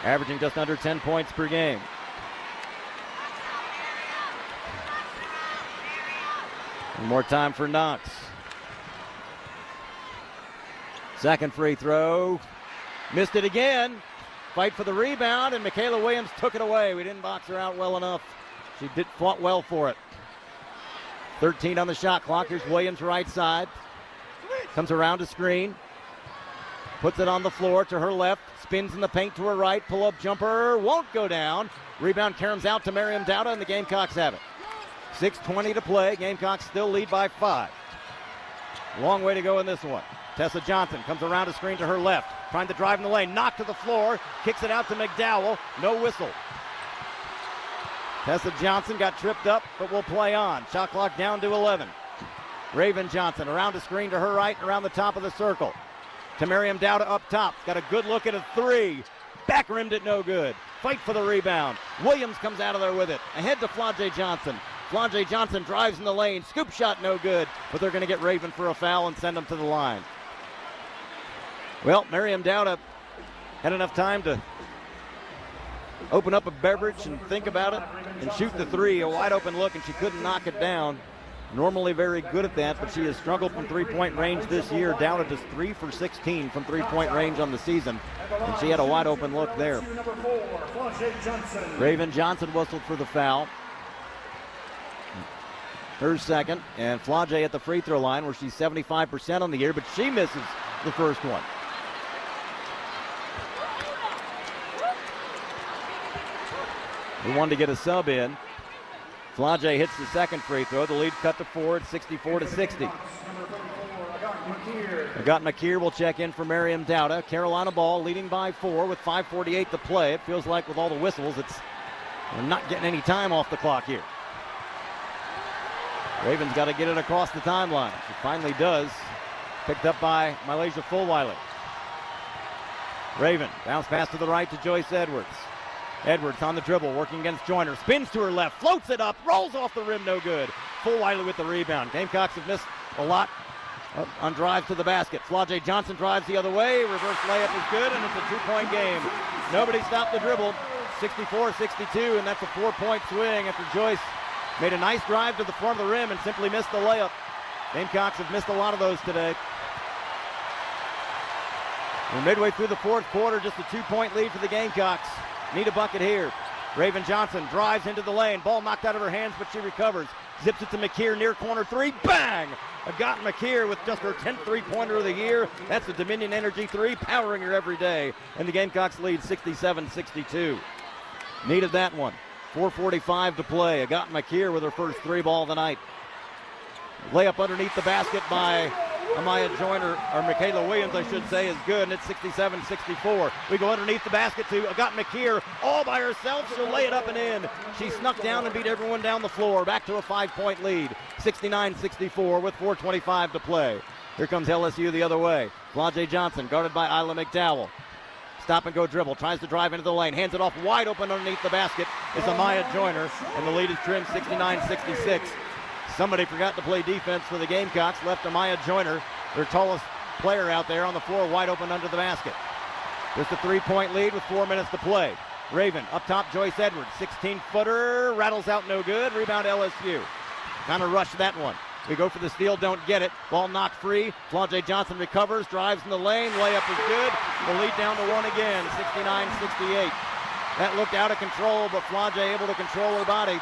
averaging just under 10 points per game. One more time for Knox. Second free throw. Missed it again. Fight for the rebound, and Michaela Williams took it away. We didn't box her out well enough. She fought well for it. 13 on the shot clock. Here's Williams right side. Comes around to screen. Puts it on the floor to her left. Spins in the paint to her right. Pull-up jumper won't go down. Rebound caroms out to Maryam Dauda, and the Gamecocks have it. 6:20 to play. Gamecocks still lead by 5. Long way to go in this one. Tessa Johnson comes around a screen to her left. Trying to drive in the lane. Knocked to the floor. Kicks it out to McDowell. No whistle. Tessa Johnson got tripped up, but will play on. Shot clock down to 11. Raven Johnson around a screen to her right, around the top of the circle. To Maryam Dauda up top. Got a good look at a three. Back rimmed it no good. Fight for the rebound. Williams comes out of there with it. Ahead to Flau'jae Johnson. Flau'jae Johnson drives in the lane. Scoop shot no good, but they're going to get Raven for a foul and send him to the line. Well, Maryam Dauda had enough time to open up a beverage and think about it and shoot the three. A wide open look, and she couldn't knock it down. Normally very good at that, but she has struggled from three-point range this year. Dauda just 3 for 16 from three-point range on the season, and she had a wide open look there. Raven Johnson whistled for the foul. Her second, and Flau'jae at the free throw line where she's 75% on the year, but she misses the first one. We wanted to get a sub in. Flau'jae hits the second free throw. The lead cut to 4 at 64-60. Agot Makeer will check in for Maryam Dauda. Carolina ball leading by 4 with 5:48 to play. It feels like with all the whistles, we're not getting any time off the clock here. Ravens got to get it across the timeline. She finally does. Picked up by Malaysia Fulwiley. Raven, bounce pass to the right to Joyce Edwards. Edwards on the dribble, working against Joyner. Spins to her left, floats it up, rolls off the rim, no good. Fulwiley with the rebound. Gamecocks have missed a lot on drives to the basket. Flau'jae Johnson drives the other way. Reverse layup is good, and it's a 2-point game. Nobody stopped the dribble. 64-62, and that's a 4-point swing after Joyce made a nice drive to the front of the rim and simply missed the layup. Gamecocks have missed a lot of those today. We're midway through the fourth quarter, just a 2-point lead for the Gamecocks. Need a bucket here. Raven Johnson drives into the lane. Ball knocked out of her hands, but she recovers. Zips it to Makeer, near corner three. Bang! Agot Makeer with just her 10th three-pointer of the year. That's the Dominion Energy 3, powering her every day. And the Gamecocks lead 67-62. Needed that one. 4:45 to play. Agot Makeer with her first three ball of the night. Layup underneath the basket by Amaya Joyner, or Michaela Williams, I should say, is good, and it's 67-64. We go underneath the basket to Agot Makeer all by herself. She'll lay it up and in. She snuck down and beat everyone down the floor. Back to a 5-point lead, 69-64 with 4:25 to play. Here comes LSU the other way. Flau'jae Johnson guarded by Ayla McDowell. Stop and go dribble, tries to drive into the lane, hands it off wide open underneath the basket. It's Amaya Joyner, and the lead is trimmed 69-66. Somebody forgot to play defense for the Gamecocks, left Amaya Joyner, their tallest player out there on the floor, wide open under the basket. Just a 3-point lead with 4 minutes to play. Raven up top, Joyce Edwards, 16-footer, rattles out no good, rebound LSU. Kind of rushed that one. We go for the steal, don't get it. Ball knocked free. Flau'jae Johnson recovers, drives in the lane, layup is good. The lead down to 1 again, 69-68. That looked out of control, but Flau'jae able to control her body.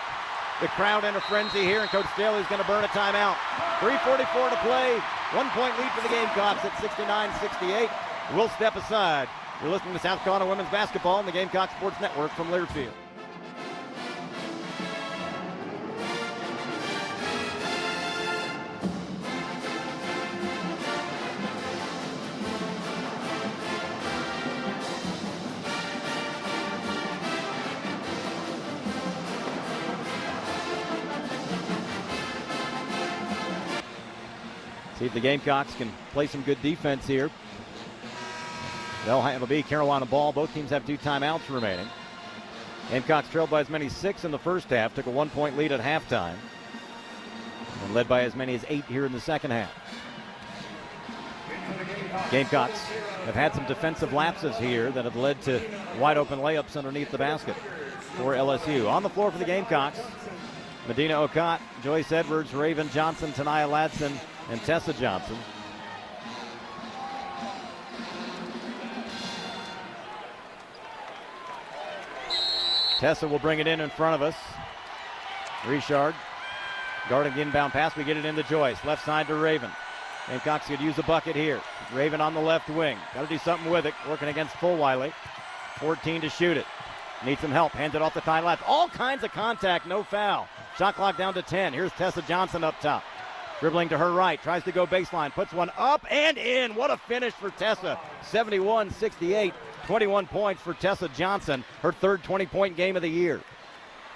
The crowd in a frenzy here, and Coach Staley is going to burn a timeout. 3:44 to play. 1-point lead for the Gamecocks at 69-68. We'll step aside. You're listening to South Carolina Women's Basketball on the Gamecock Sports Network from Learfield. See if the Gamecocks can play some good defense here. It'll be Carolina ball. Both teams have 2 timeouts remaining. Gamecocks trailed by as many as 6 in the first half. Took a 1-point lead at halftime. And led by as many as 8 here in the second half. Gamecocks have had some defensive lapses here that have led to wide open layups underneath the basket for LSU. On the floor for the Gamecocks, Madina Okot, Joyce Edwards, Raven Johnson, Tanaya Latson, and Tessa Johnson. Tessa will bring it in front of us. Richard guarding the inbound pass. We get it into Joyce. Left side to Raven. Gamecocks could use a bucket here. Raven on the left wing. Got to do something with it. Working against Fulwiley. 14 to shoot it. Needs some help. Hands it off the time left. All kinds of contact. No foul. Shot clock down to 10. Here's Tessa Johnson up top. Dribbling to her right. Tries to go baseline. Puts one up and in. What a finish for Tessa. 71-68. 21 points for Tessa Johnson. Her third 20-point game of the year.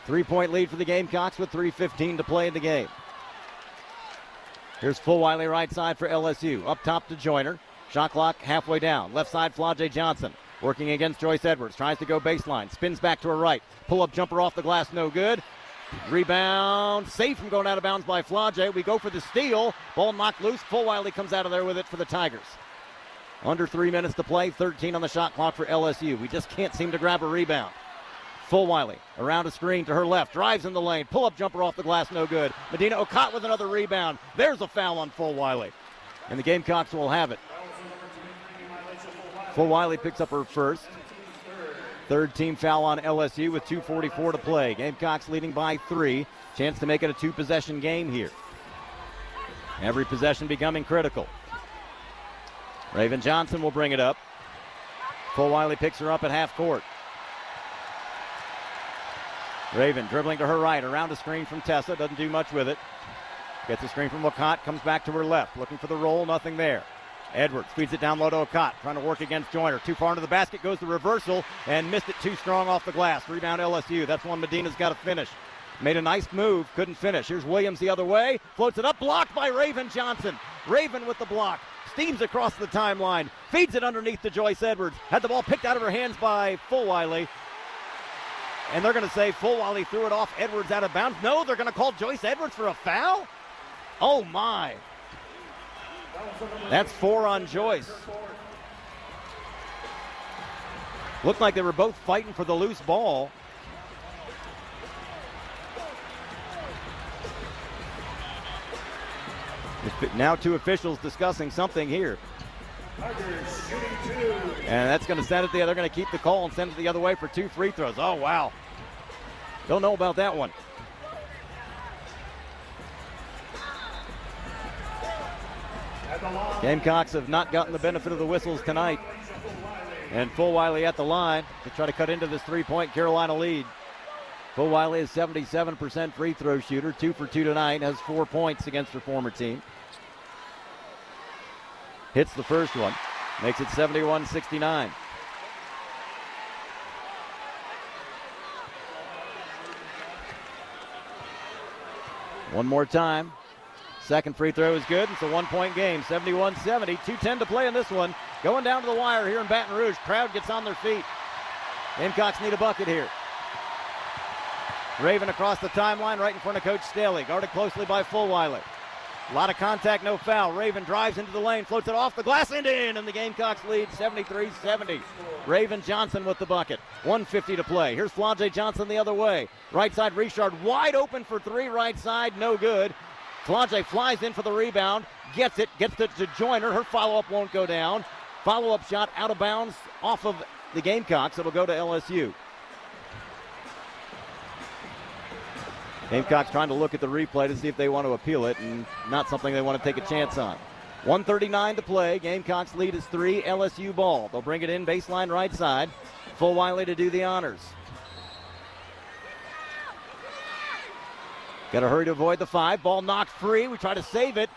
3-point lead for the Gamecocks with 3:15 to play in the game. Here's Fulwiley right side for LSU. Up top to Joyner. Shot clock halfway down. Left side, Flau'jae Johnson. Working against Joyce Edwards. Tries to go baseline. Spins back to her right. Pull-up jumper off the glass. No good. Rebound. Safe from going out of bounds by Flau'jae. We go for the steal. Ball knocked loose. Fulwiley comes out of there with it for the Tigers. Under 3 minutes to play. 13 on the shot clock for LSU. We just can't seem to grab a rebound. Fulwiley around a screen to her left, drives in the lane, pull-up jumper off the glass, no good. Madina Okot with another rebound. There's a foul on Fulwiley, and the Gamecocks will have it. Fulwiley picks up her first. Third team foul on LSU with 2:44 to play. Gamecocks leading by 3. Chance to make it a 2-possession game here. Every possession becoming critical. Raven Johnson will bring it up. Fulwiley picks her up at half court. Raven dribbling to her right, around a screen from Tessa, doesn't do much with it. Gets a screen from Okot, comes back to her left, looking for the roll, nothing there. Edwards feeds it down low to Okot, trying to work against Joyner. Too far into the basket, goes the reversal, and missed it too strong off the glass. Rebound LSU, that's one Madina's got to finish. Made a nice move, couldn't finish. Here's Williams the other way, floats it up, blocked by Raven Johnson. Raven with the block, steams across the timeline, feeds it underneath to Joyce Edwards. Had the ball picked out of her hands by Fulwiley. And they're going to say Fulwiley threw it off Edwards out of bounds. No, they're going to call Joyce Edwards for a foul? Oh, my. That's 4 on Joyce. Looked like they were both fighting for the loose ball. Now 2 officials discussing something here. And that's going to send it the other. They're going to keep the call and send it the other way for 2 free throws. Oh, wow. Don't know about that one. Gamecocks have not gotten the benefit of the whistles tonight. And Fulwiley at the line to try to cut into this 3-point Carolina lead. Fulwiley is 77% free throw shooter, 2 for 2 tonight, has 4 points against her former team. Hits the first one, makes it 71-69. One more time. Second free throw is good. It's a 1-point game, 71-70. 2:10 to play in this one. Going down to the wire here in Baton Rouge. Crowd gets on their feet. Gamecocks need a bucket here. Raven across the timeline right in front of Coach Staley. Guarded closely by Fulwiley. A lot of contact, no foul. Raven drives into the lane, floats it off the glass and in, and the Gamecocks lead 73-70. Raven Johnson with the bucket. 1:50 to play. Here's Flau'jae Johnson the other way. Right side, Richard wide open for 3, right side, no good. Flau'jae flies in for the rebound, gets it to Joyner. Her follow-up won't go down. Follow-up shot out of bounds off of the Gamecocks. It'll go to LSU. Gamecocks trying to look at the replay to see if they want to appeal it, and not something they want to take a chance on. 1:39 to play. Gamecocks lead is 3, LSU ball. They'll bring it in baseline right side. Fulwiley to do the honors. Got to hurry to avoid the 5. Ball knocked free. We try to save it.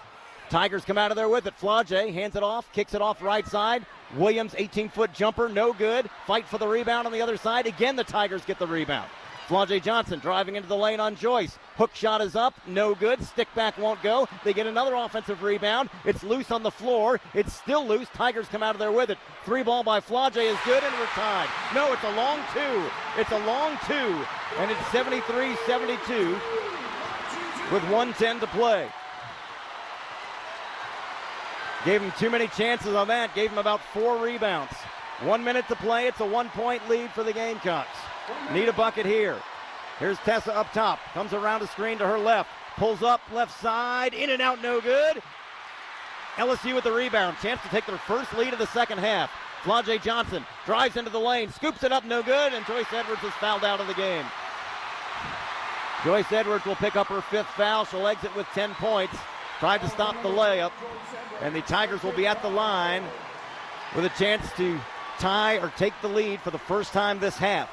Tigers come out of there with it. Flau'jae hands it off, kicks it off right side. Williams, 18-foot jumper, no good. Fight for the rebound on the other side. Again, the Tigers get the rebound. Flau'jae Johnson driving into the lane on Joyce. Hook shot is up, no good. Stick back won't go. They get another offensive rebound. It's loose on the floor. It's still loose. Tigers come out of there with it. 3 ball by Flau'jae is good, and we're tied. No, it's a long 2. It's a long 2, and it's 73-72 with 1:10 to play. Gave him too many chances on that. Gave him about 4 rebounds. 1 minute to play. It's a 1-point lead for the Gamecocks. Need a bucket here. Here's Tessa up top. Comes around a screen to her left. Pulls up, left side. In and out, no good. LSU with the rebound. Chance to take their first lead of the second half. Flau'jae Johnson drives into the lane. Scoops it up, no good. And Joyce Edwards is fouled out of the game. Joyce Edwards will pick up her 5th foul. She'll exit with 10 points. tried to stop the layup, and the Tigers will be at the line with a chance to tie or take the lead for the first time this half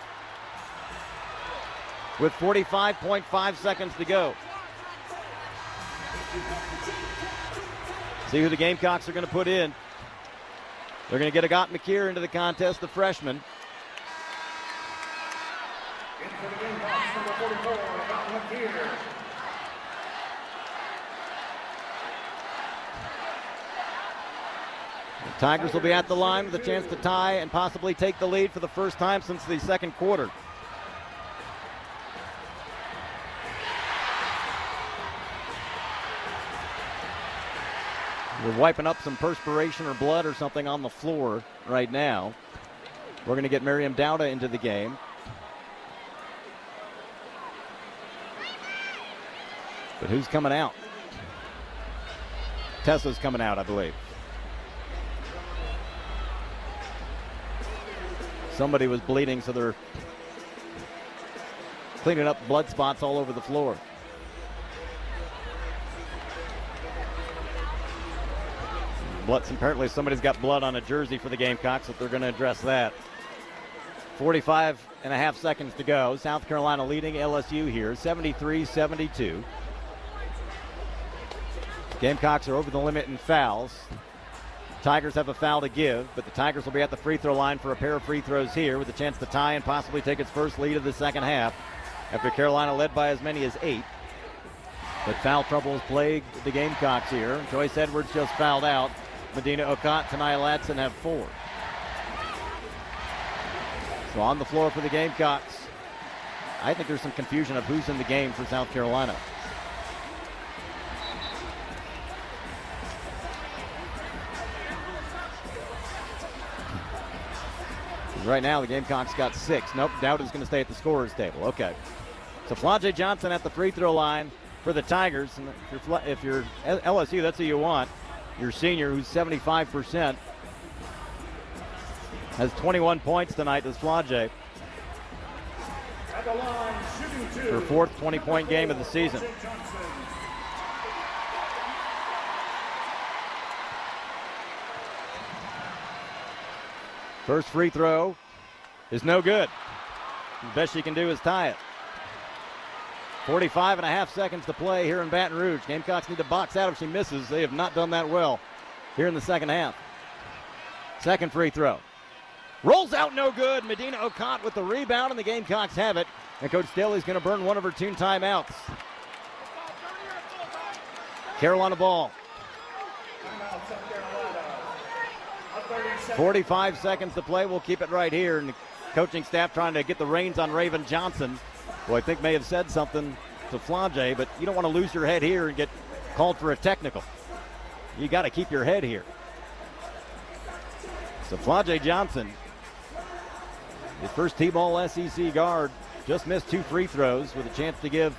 with 45.5 seconds to go. See who the Gamecocks are going to put in. They're going to get Agot Makeer into the contest, the freshman. In for the Gamecocks, number 44, Agot Makeer. The Tigers will be at the line with a chance to tie and possibly take the lead for the first time since the second quarter. We're wiping up some perspiration or blood or something on the floor right now. We're going to get Maryam Dauda into the game. But who's coming out? Tessa's coming out, I believe. Somebody was bleeding, so they're cleaning up blood spots all over the floor. Apparently somebody's got blood on a jersey for the Gamecocks, so they're going to address that. 45.5 seconds to go. South Carolina leading LSU here, 73-72. Gamecocks are over the limit in fouls. Tigers have a foul to give, but the Tigers will be at the free throw line for a pair of free throws here with a chance to tie and possibly take its first lead of the second half after Carolina led by as many as 8. But foul trouble has plagued the Gamecocks here. Joyce Edwards just fouled out. Madina, Okot, Tania Latson have 4. So on the floor for the Gamecocks, I think there's some confusion of who's in the game for South Carolina. Right now, the Gamecocks got 6. Nope, Dauda's going to stay at the scorer's table. Okay. So Tessa Johnson at the free throw line for the Tigers. And if you're LSU, that's who you want. Your senior, who's 75%, has 21 points tonight, does Flage. At the line, shooting 2. Her fourth 20-point game of the season. First free throw is no good. The best she can do is tie it. 45.5 seconds to play here in Baton Rouge. Gamecocks need to box out if she misses. They have not done that well here in the second half. Second free throw. Rolls out, no good. Madina Okot with the rebound, and the Gamecocks have it. And Coach Staley's going to burn one of her 2 timeouts. Carolina ball. 45 seconds to play. We'll keep it right here. And the coaching staff trying to get the reins on Raven Johnson, who I think may have said something to Flage, but you don't want to lose your head here and get called for a technical. You got to keep your head here. So Flage Johnson, the first T-ball SEC guard, just missed 2 free throws with a chance to give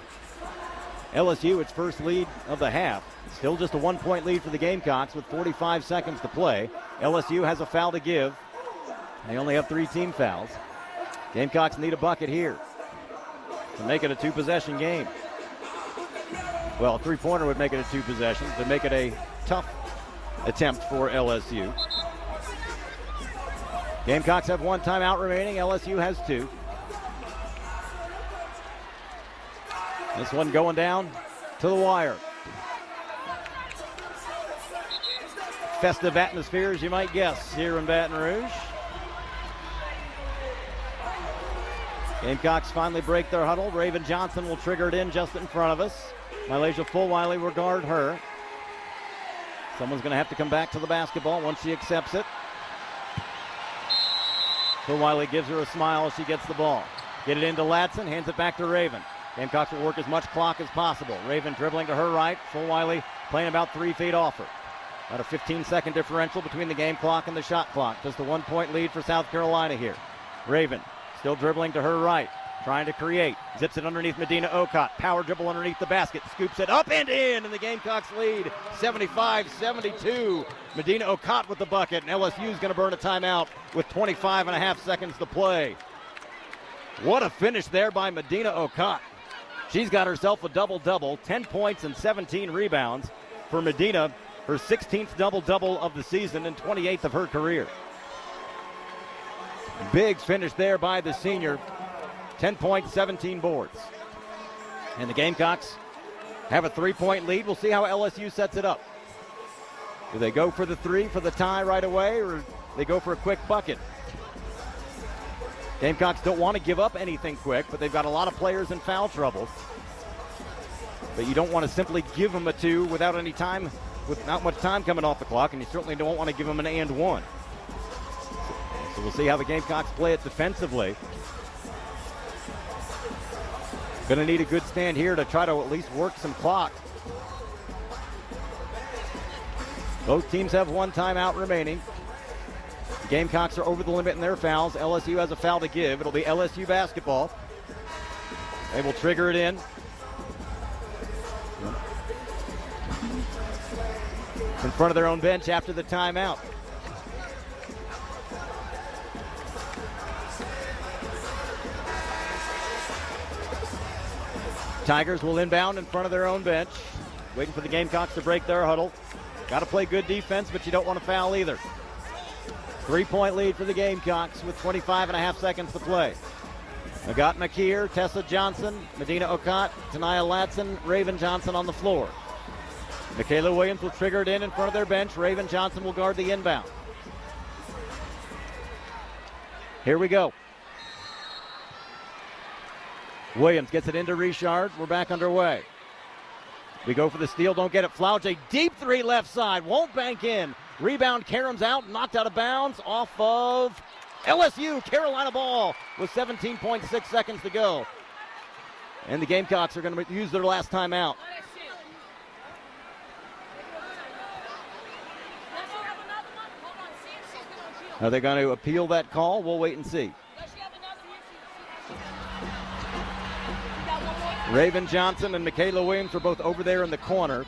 LSU its first lead of the half. Still just a 1-point lead for the Gamecocks with 45 seconds to play. LSU has a foul to give. They only have 3 team fouls. Gamecocks need a bucket here to make it a 2-possession game. Well, a 3-pointer would make it a 2-possession, to make it a tough attempt for LSU. Gamecocks have 1 timeout remaining. LSU has 2. This one going down to the wire. Festive atmosphere, as you might guess, here in Baton Rouge. Gamecocks finally break their huddle. Raven Johnson will trigger it in just in front of us. Malaysia Fulwiley will guard her. Someone's going to have to come back to the basketball once she accepts it. Fulwiley gives her a smile as she gets the ball. Get it into Latson, hands it back to Raven. Gamecocks will work as much clock as possible. Raven dribbling to her right. Fulwiley playing about 3 feet off her. About a 15-second differential between the game clock and the shot clock. Just a 1-point lead for South Carolina here. Raven still dribbling to her right, trying to create. Zips it underneath Madina Okot. Power dribble underneath the basket. Scoops it up and in, and the Gamecocks lead 75-72. Madina Okot with the bucket, and LSU is going to burn a timeout with 25.5 seconds to play. What a finish there by Madina Okot. She's got herself a double-double, 10 points and 17 rebounds. for Madina, her 16th double-double of the season and 28th of her career. Big finish there by the senior. 10 points, 17 boards. And the Gamecocks have a 3-point lead. We'll see how LSU sets it up. Do they go for the three for the tie right away, or they go for a quick bucket? Gamecocks don't want to give up anything quick, but they've got a lot of players in foul trouble. But you don't want to simply give them a two without any time, with not much time coming off the clock, and you certainly don't want to give them an and one. So we'll see how the Gamecocks play it defensively. Going to need a good stand here to try to at least work some clock. Both teams have one timeout remaining. The Gamecocks are over the limit in their fouls. LSU has a foul to give. It'll be LSU basketball. They will trigger it in front of their own bench after the timeout. Tigers will inbound in front of their own bench, waiting for the Gamecocks to break their huddle. Got to play good defense, but you don't want to foul either. 3-point lead for the Gamecocks with 25.5 seconds to play. Agot Makeer, Tessa Johnson, Madina Okot, Tanaya Latson, Raven Johnson on the floor. Michaela Williams will trigger it in front of their bench. Raven Johnson will guard the inbound. Here we go. Williams gets it into Richard. We're back underway. We go for the steal, don't get it. Flouch, a deep three left side, won't bank in. Rebound, Karam's out, knocked out of bounds off of LSU. Carolina ball with 17.6 seconds to go. And the Gamecocks are going to use their last timeout. Are they going to appeal that call? We'll wait and see. Raven Johnson and Michaela Williams are both over there in the corner.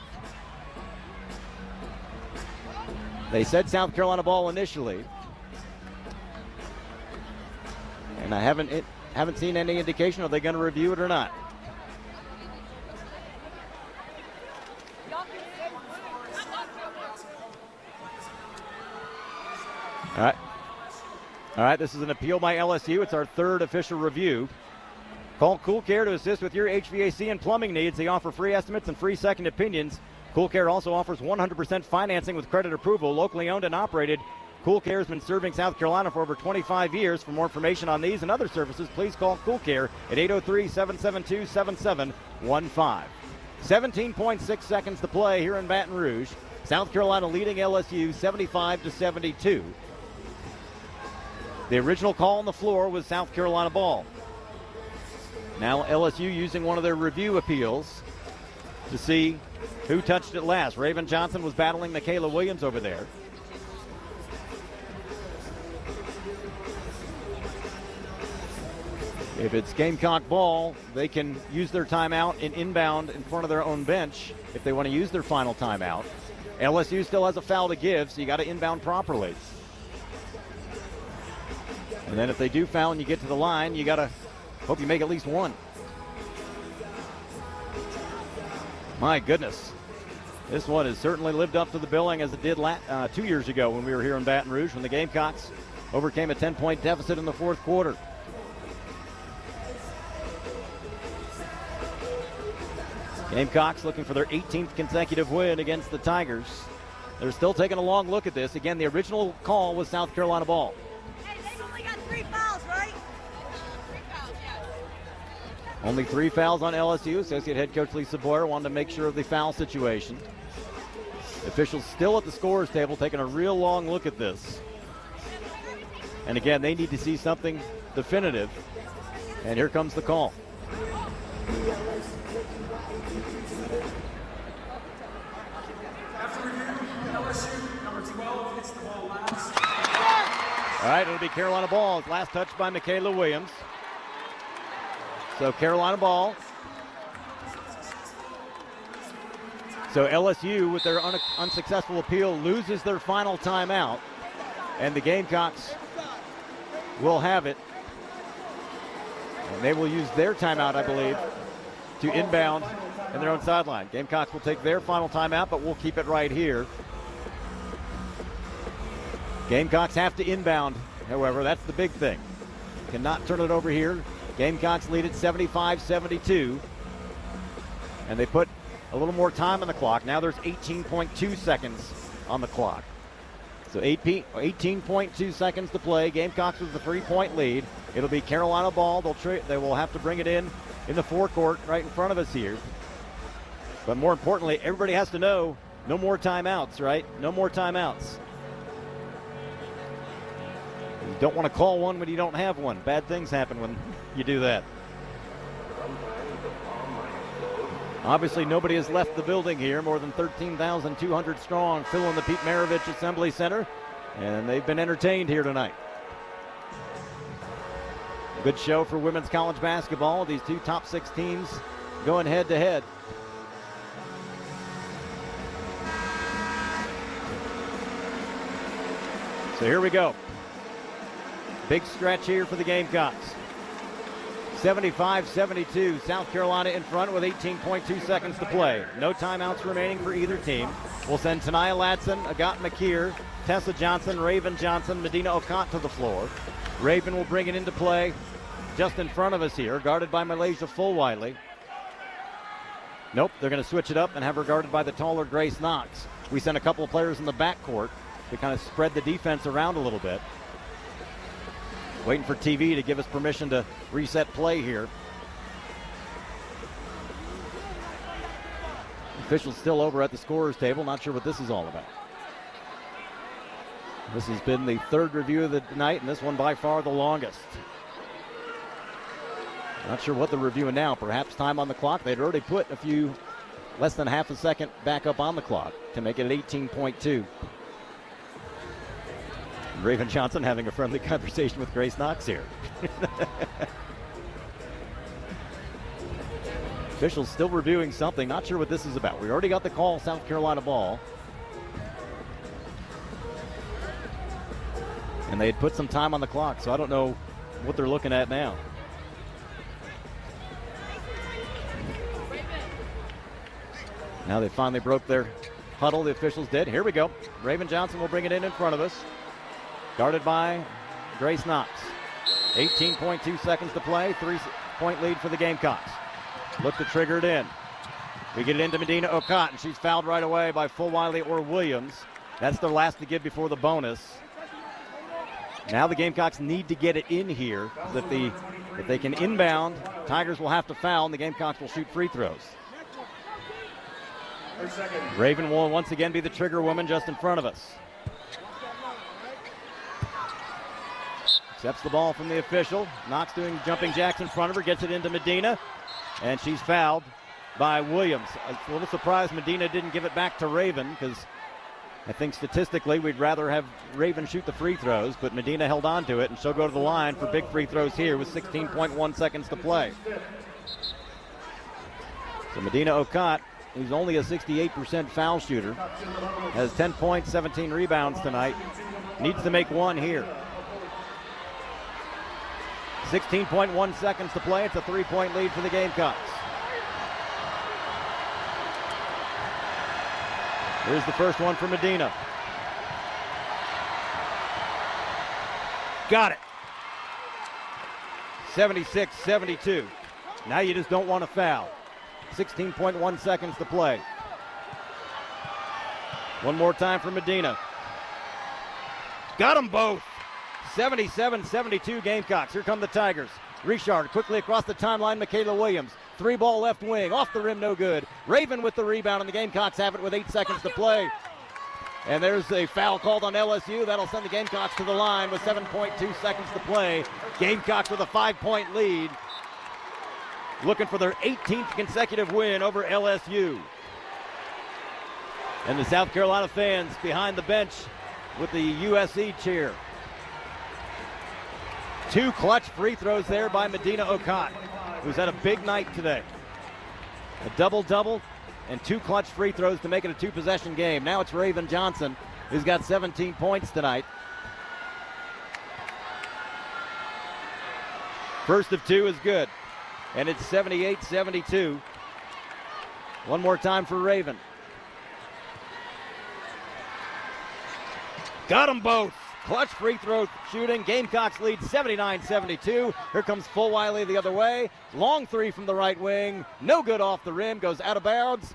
They said South Carolina ball initially. And I haven't seen any indication are they going to review it or not. All right, this is an appeal by LSU. It's our third official review. Call Cool Care to assist with your HVAC and plumbing needs. They offer free estimates and free second opinions. Cool Care also offers 100% financing with credit approval, locally owned and operated. Cool Care has been serving South Carolina for over 25 years. For more information on these and other services, please call Cool Care at 803-772-7715. 17.6 seconds to play here in Baton Rouge. South Carolina leading LSU 75-72. The original call on the floor was South Carolina ball. Now LSU using one of their review appeals to see who touched it last. Raven Johnson was battling Michaela Williams over there. If it's Gamecock ball, they can use their timeout and inbound in front of their own bench if they want to use their final timeout. LSU still has a foul to give, so you got to inbound properly. And then if they do foul and you get to the line, you got to hope you make at least one. My goodness. This one has certainly lived up to the billing as it did 2 years ago when we were here in Baton Rouge when the Gamecocks overcame a 10-point deficit in the fourth quarter. Gamecocks looking for their 18th consecutive win against the Tigers. They're still taking a long look at this. Again, the original call was South Carolina ball. Hey, they've only got 3 fouls, right? 3 fouls, yeah. Only 3 fouls on LSU. Associate head coach Lisa Boyer wanted to make sure of the foul situation. Officials still at the scorer's table taking a real long look at this. And again, they need to see something definitive. And here comes the call. After review, LSU, number 12, hits the ball last. All right, it'll be Carolina ball. Last touch by Michaela Williams. So Carolina ball. So LSU, with their unsuccessful appeal, loses their final timeout. And the Gamecocks will have it. And they will use their timeout, I believe, to inbound in their own sideline. Gamecocks will take their final timeout, but we'll keep it right here. Gamecocks have to inbound, however. That's the big thing. Cannot turn it over here. Gamecocks lead at 75-72. And they put a little more time on the clock. Now there's 18.2 seconds on the clock. So 18.2 seconds to play. Gamecocks with the 3-point lead. It'll be Carolina ball. They will have to bring it in the forecourt right in front of us here. But more importantly, everybody has to know no more timeouts, right? No more timeouts. You don't want to call one when you don't have one. Bad things happen when you do that. Obviously, nobody has left the building here. More than 13,200 strong filling the Pete Maravich Assembly Center, and they've been entertained here tonight. Good show for women's college basketball. These two top 6 teams going head-to-head. So here we go. Big stretch here for the Gamecocks. 75-72, South Carolina in front with 18.2 seconds to play. No timeouts remaining for either team. We'll send Tanaya Latson, Agot Makeer, Tessa Johnson, Raven Johnson, Madina Okot to the floor. Raven will bring it into play just in front of us here, guarded by Malaysia Fulwiley. Nope, they're going to switch it up and have her guarded by the taller Grace Knox. We sent a couple of players in the backcourt to kind of spread the defense around a little bit. Waiting for TV to give us permission to reset play here. Officials still over at the scorer's table. Not sure what this is all about. This has been the 3rd review of the night, and this one by far the longest. Not sure what they're reviewing now. Perhaps time on the clock. They'd already put less than half a second back up on the clock to make it 18.2. Raven Johnson having a friendly conversation with Grace Knox here. Officials still reviewing something. Not sure what this is about. We already got the call, South Carolina ball. And they had put some time on the clock, so I don't know what they're looking at now. Now they finally broke their huddle, the officials did. Here we go. Raven Johnson will bring it in front of us. Guarded by Grace Knox. 18.2 seconds to play. 3-point lead for the Gamecocks. Look to trigger it in. We get it into Madina Okot, and she's fouled right away by Fulwiley or Williams. That's their last to give before the bonus. Now the Gamecocks need to get it in here. If they can inbound, Tigers will have to foul, and the Gamecocks will shoot free throws. Raven will once again be the trigger woman just in front of us. Accepts the ball from the official. Knox doing jumping jacks in front of her, gets it into Madina, and she's fouled by Williams. A little surprised Madina didn't give it back to Raven, because I think statistically we'd rather have Raven shoot the free throws, but Madina held on to it, and she'll go to the line for big free throws here with 16.1 seconds to play. So Madina Okot, who's only a 68% foul shooter, has 10 points, 17 rebounds tonight, needs to make one here. 16.1 seconds to play. It's a 3-point lead for the Gamecocks. Here's the first one for Madina. Got it. 76-72. Now you just don't want to foul. 16.1 seconds to play. One more time for Madina. Got them both. 77-72 Gamecocks. Here come the Tigers. Richard quickly across the timeline. Michaela Williams. 3-ball left wing. Off the rim, no good. Raven with the rebound, and the Gamecocks have it with 8 seconds to play. And there's a foul called on LSU. That'll send the Gamecocks to the line with 7.2 seconds to play. Gamecocks with a 5-point lead. Looking for their 18th consecutive win over LSU. And the South Carolina fans behind the bench with the USC cheer. 2 clutch free throws there by Madina Okot, who's had a big night today. A double-double and 2 clutch free throws to make it a 2-possession game. Now it's Raven Johnson, who's got 17 points tonight. First of 2 is good, and it's 78-72. One more time for Raven. Got them both. Clutch free throw shooting. Gamecocks lead 79-72. Here comes Fulwiley the other way. Long three from the right wing. No good off the rim. Goes out of bounds.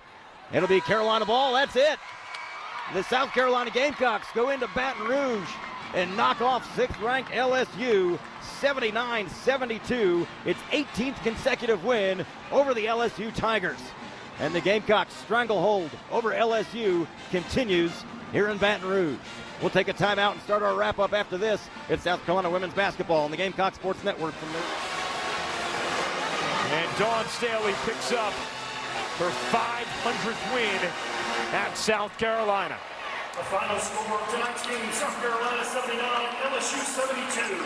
It'll be Carolina ball. That's it. The South Carolina Gamecocks go into Baton Rouge and knock off 6th-ranked LSU 79-72. Its 18th consecutive win over the LSU Tigers. And the Gamecocks stranglehold over LSU continues here in Baton Rouge. We'll take a timeout and start our wrap-up after this. It's South Carolina women's basketball on the Gamecock Sports Network. And Dawn Staley picks up her 500th win at South Carolina. The final score of tonight's game, South Carolina 79, LSU 72.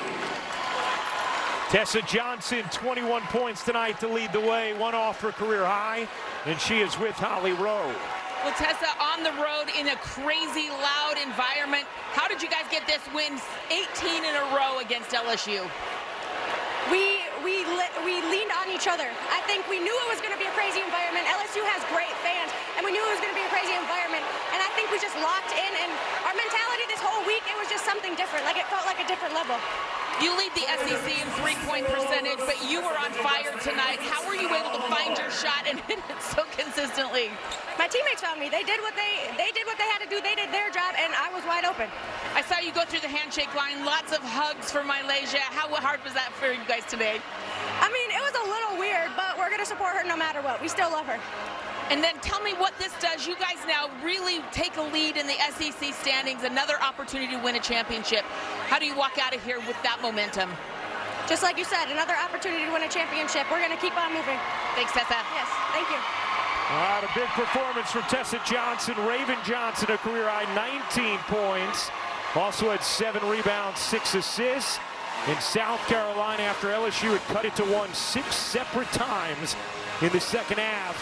Tessa Johnson, 21 points tonight to lead the way, one off her career high, and she is with Holly Rowe. Well, Tessa, on the road in a crazy, loud environment. How did you guys get this win 18 in a row against LSU? We leaned on each other. I think we knew it was going to be a crazy environment. LSU has great fans, and we knew it was going to be a crazy environment. And I think we just locked in, and our mentality this whole week, it was just something different. Like, it felt like a different level. You lead the SEC in three-point percentage, but you were on fire tonight. How were you able to find your shot and hit it so consistently? My teammates found me. They did what they had to do. They did their job, and I was wide open. I saw you go through the handshake line. Lots of hugs for Malaysia. How hard was that for you guys today? I mean, it was a little weird, but we're going to support her no matter what. We still love her. And then tell me what this does. You guys now really take a lead in the SEC standings, another opportunity to win a championship. How do you walk out of here with that momentum? Just like you said, another opportunity to win a championship. We're going to keep on moving. Thanks, Tessa. Yes, thank you. All right, a big performance from Tessa Johnson. Raven Johnson, a career high 19 points. Also had 7 rebounds, 6 assists. In South Carolina, after LSU had cut it to 1 6 separate times in the second half.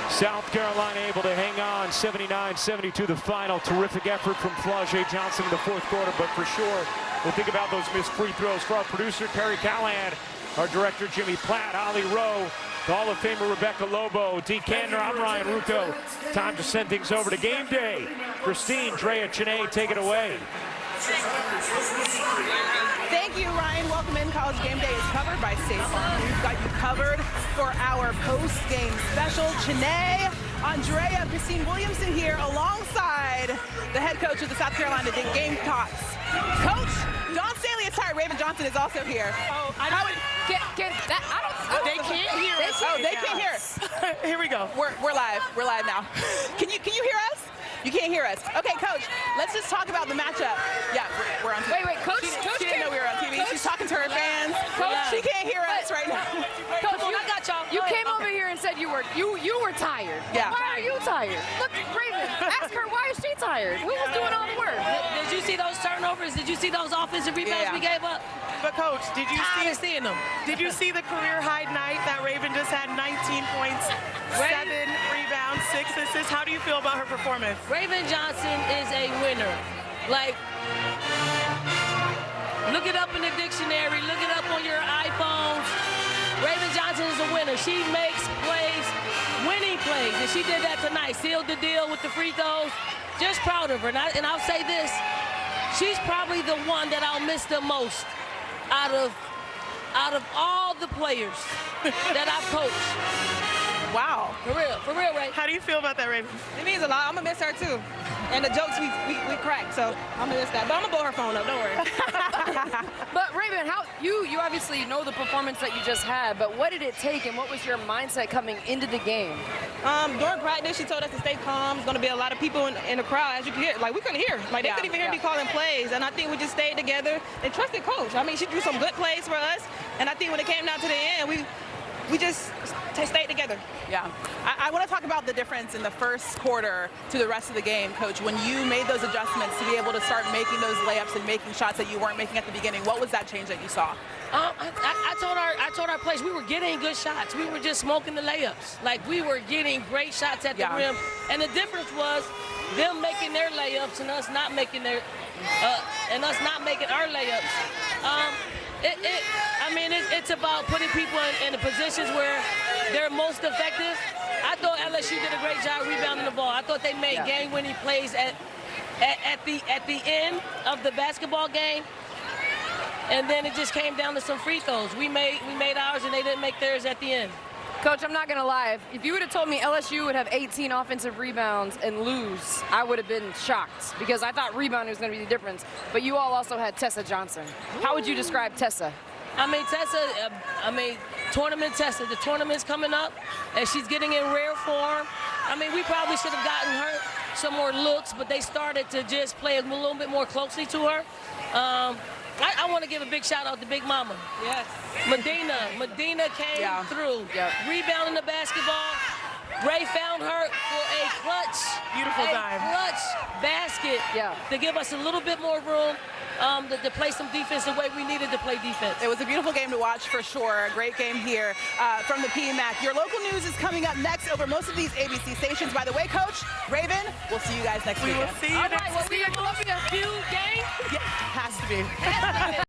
South Carolina able to hang on, 79-72 the final. Terrific effort from Flau'jae Johnson in the fourth quarter, but for sure, we'll think about those missed free throws. For our producer, Kerry Callahan, our director, Jimmy Platt, Holly Rowe, the Hall of Famer, Rebecca Lobo, Dean Candor, I'm Ryan Rucco. Time to send things over to Game Day. Christine, Drea Cheney, take it away. Thank you, Ryan. Welcome in. College Game Day is covered by State Farm. We've got you covered for our post-game special. Cheney, Andrea, Christine Williamson here alongside the head coach of the South Carolina Gamecocks. Coach, Dawn Staley is tired. Raven Johnson is also here. Oh, I don't they can't hear us. Oh, they can't hear us. Here we go. We're live. We're live now. Can you hear us? You can't hear us. Okay, Coach, let's just talk about the matchup. Yeah, we're on TV. Wait, Coach. She didn't know we were on TV. She's talking to her fans. Coach, she can't hear us right now. Coach, I got y'all. You came over here and said you were tired. Yeah. Why are you tired? Look, Raven, ask her why is she tired? Who was doing all the work? Did you see those turnovers? Did you see those offensive rebounds we gave up? But Coach, did you seeing them? Did you see the career high night that Raven just had? 19 points, 7 rebounds, 6 assists. How do you feel about her performance? Raven Johnson is a winner. Like, look it up in the dictionary. Look it up on your iPhones. Raven Johnson is a winner. She makes plays, winning plays, and she did that tonight. Sealed the deal with the free throws. Just proud of her. And I'll say this. She's probably the one that I'll miss the most out of all the players that I've coached. Wow. For real, Ray. How do you feel about that, Raven? It means a lot. I'm going to miss her, too. And the jokes we crack, so I'm going to miss that. But I'm going to blow her phone up, don't worry. But Raven, you obviously know the performance that you just had, but what did it take and what was your mindset coming into the game? During practice, she told us to stay calm. There's going to be a lot of people in the crowd, as you can hear. Like, we couldn't hear. Like, they couldn't even hear me calling plays. And I think we just stayed together and trusted Coach. I mean, she drew some good plays for us. And I think when it came down to the end, we just stayed together. Yeah. I want to talk about the difference in the first quarter to the rest of the game, Coach. When you made those adjustments to be able to start making those layups and making shots that you weren't making at the beginning, what was that change that you saw? I told our players we were getting good shots. We were just smoking the layups. Like, we were getting great shots at the rim. And the difference was them making their layups and us not making our layups. It's about putting people in the positions where they're most effective. I thought LSU did a great job rebounding the ball. I thought they made game-winning plays at the end of the basketball game. And then it just came down to some free throws. We made ours, and they didn't make theirs at the end. Coach, I'm not going to lie. If you would have told me LSU would have 18 offensive rebounds and lose, I would have been shocked because I thought rebounding was going to be the difference. But you all also had Tessa Johnson. How would you describe Tessa? Tournament Tessa. The tournament's coming up, and she's getting in rare form. We probably should have gotten her some more looks, but they started to just play a little bit more closely to her. I want to give a big shout out to Big Mama. Yes. Medina came through, rebounding the basketball. Ray found her for a clutch basket to give us a little bit more room to play some defense the way we needed to play defense. It was a beautiful game to watch for sure. A great game here from the PMAC. Your local news is coming up next over most of these ABC stations. By the way, Coach, Raven, we'll see you guys next week. We will see you next week. All right, well, we are going to game. Yeah, has to be.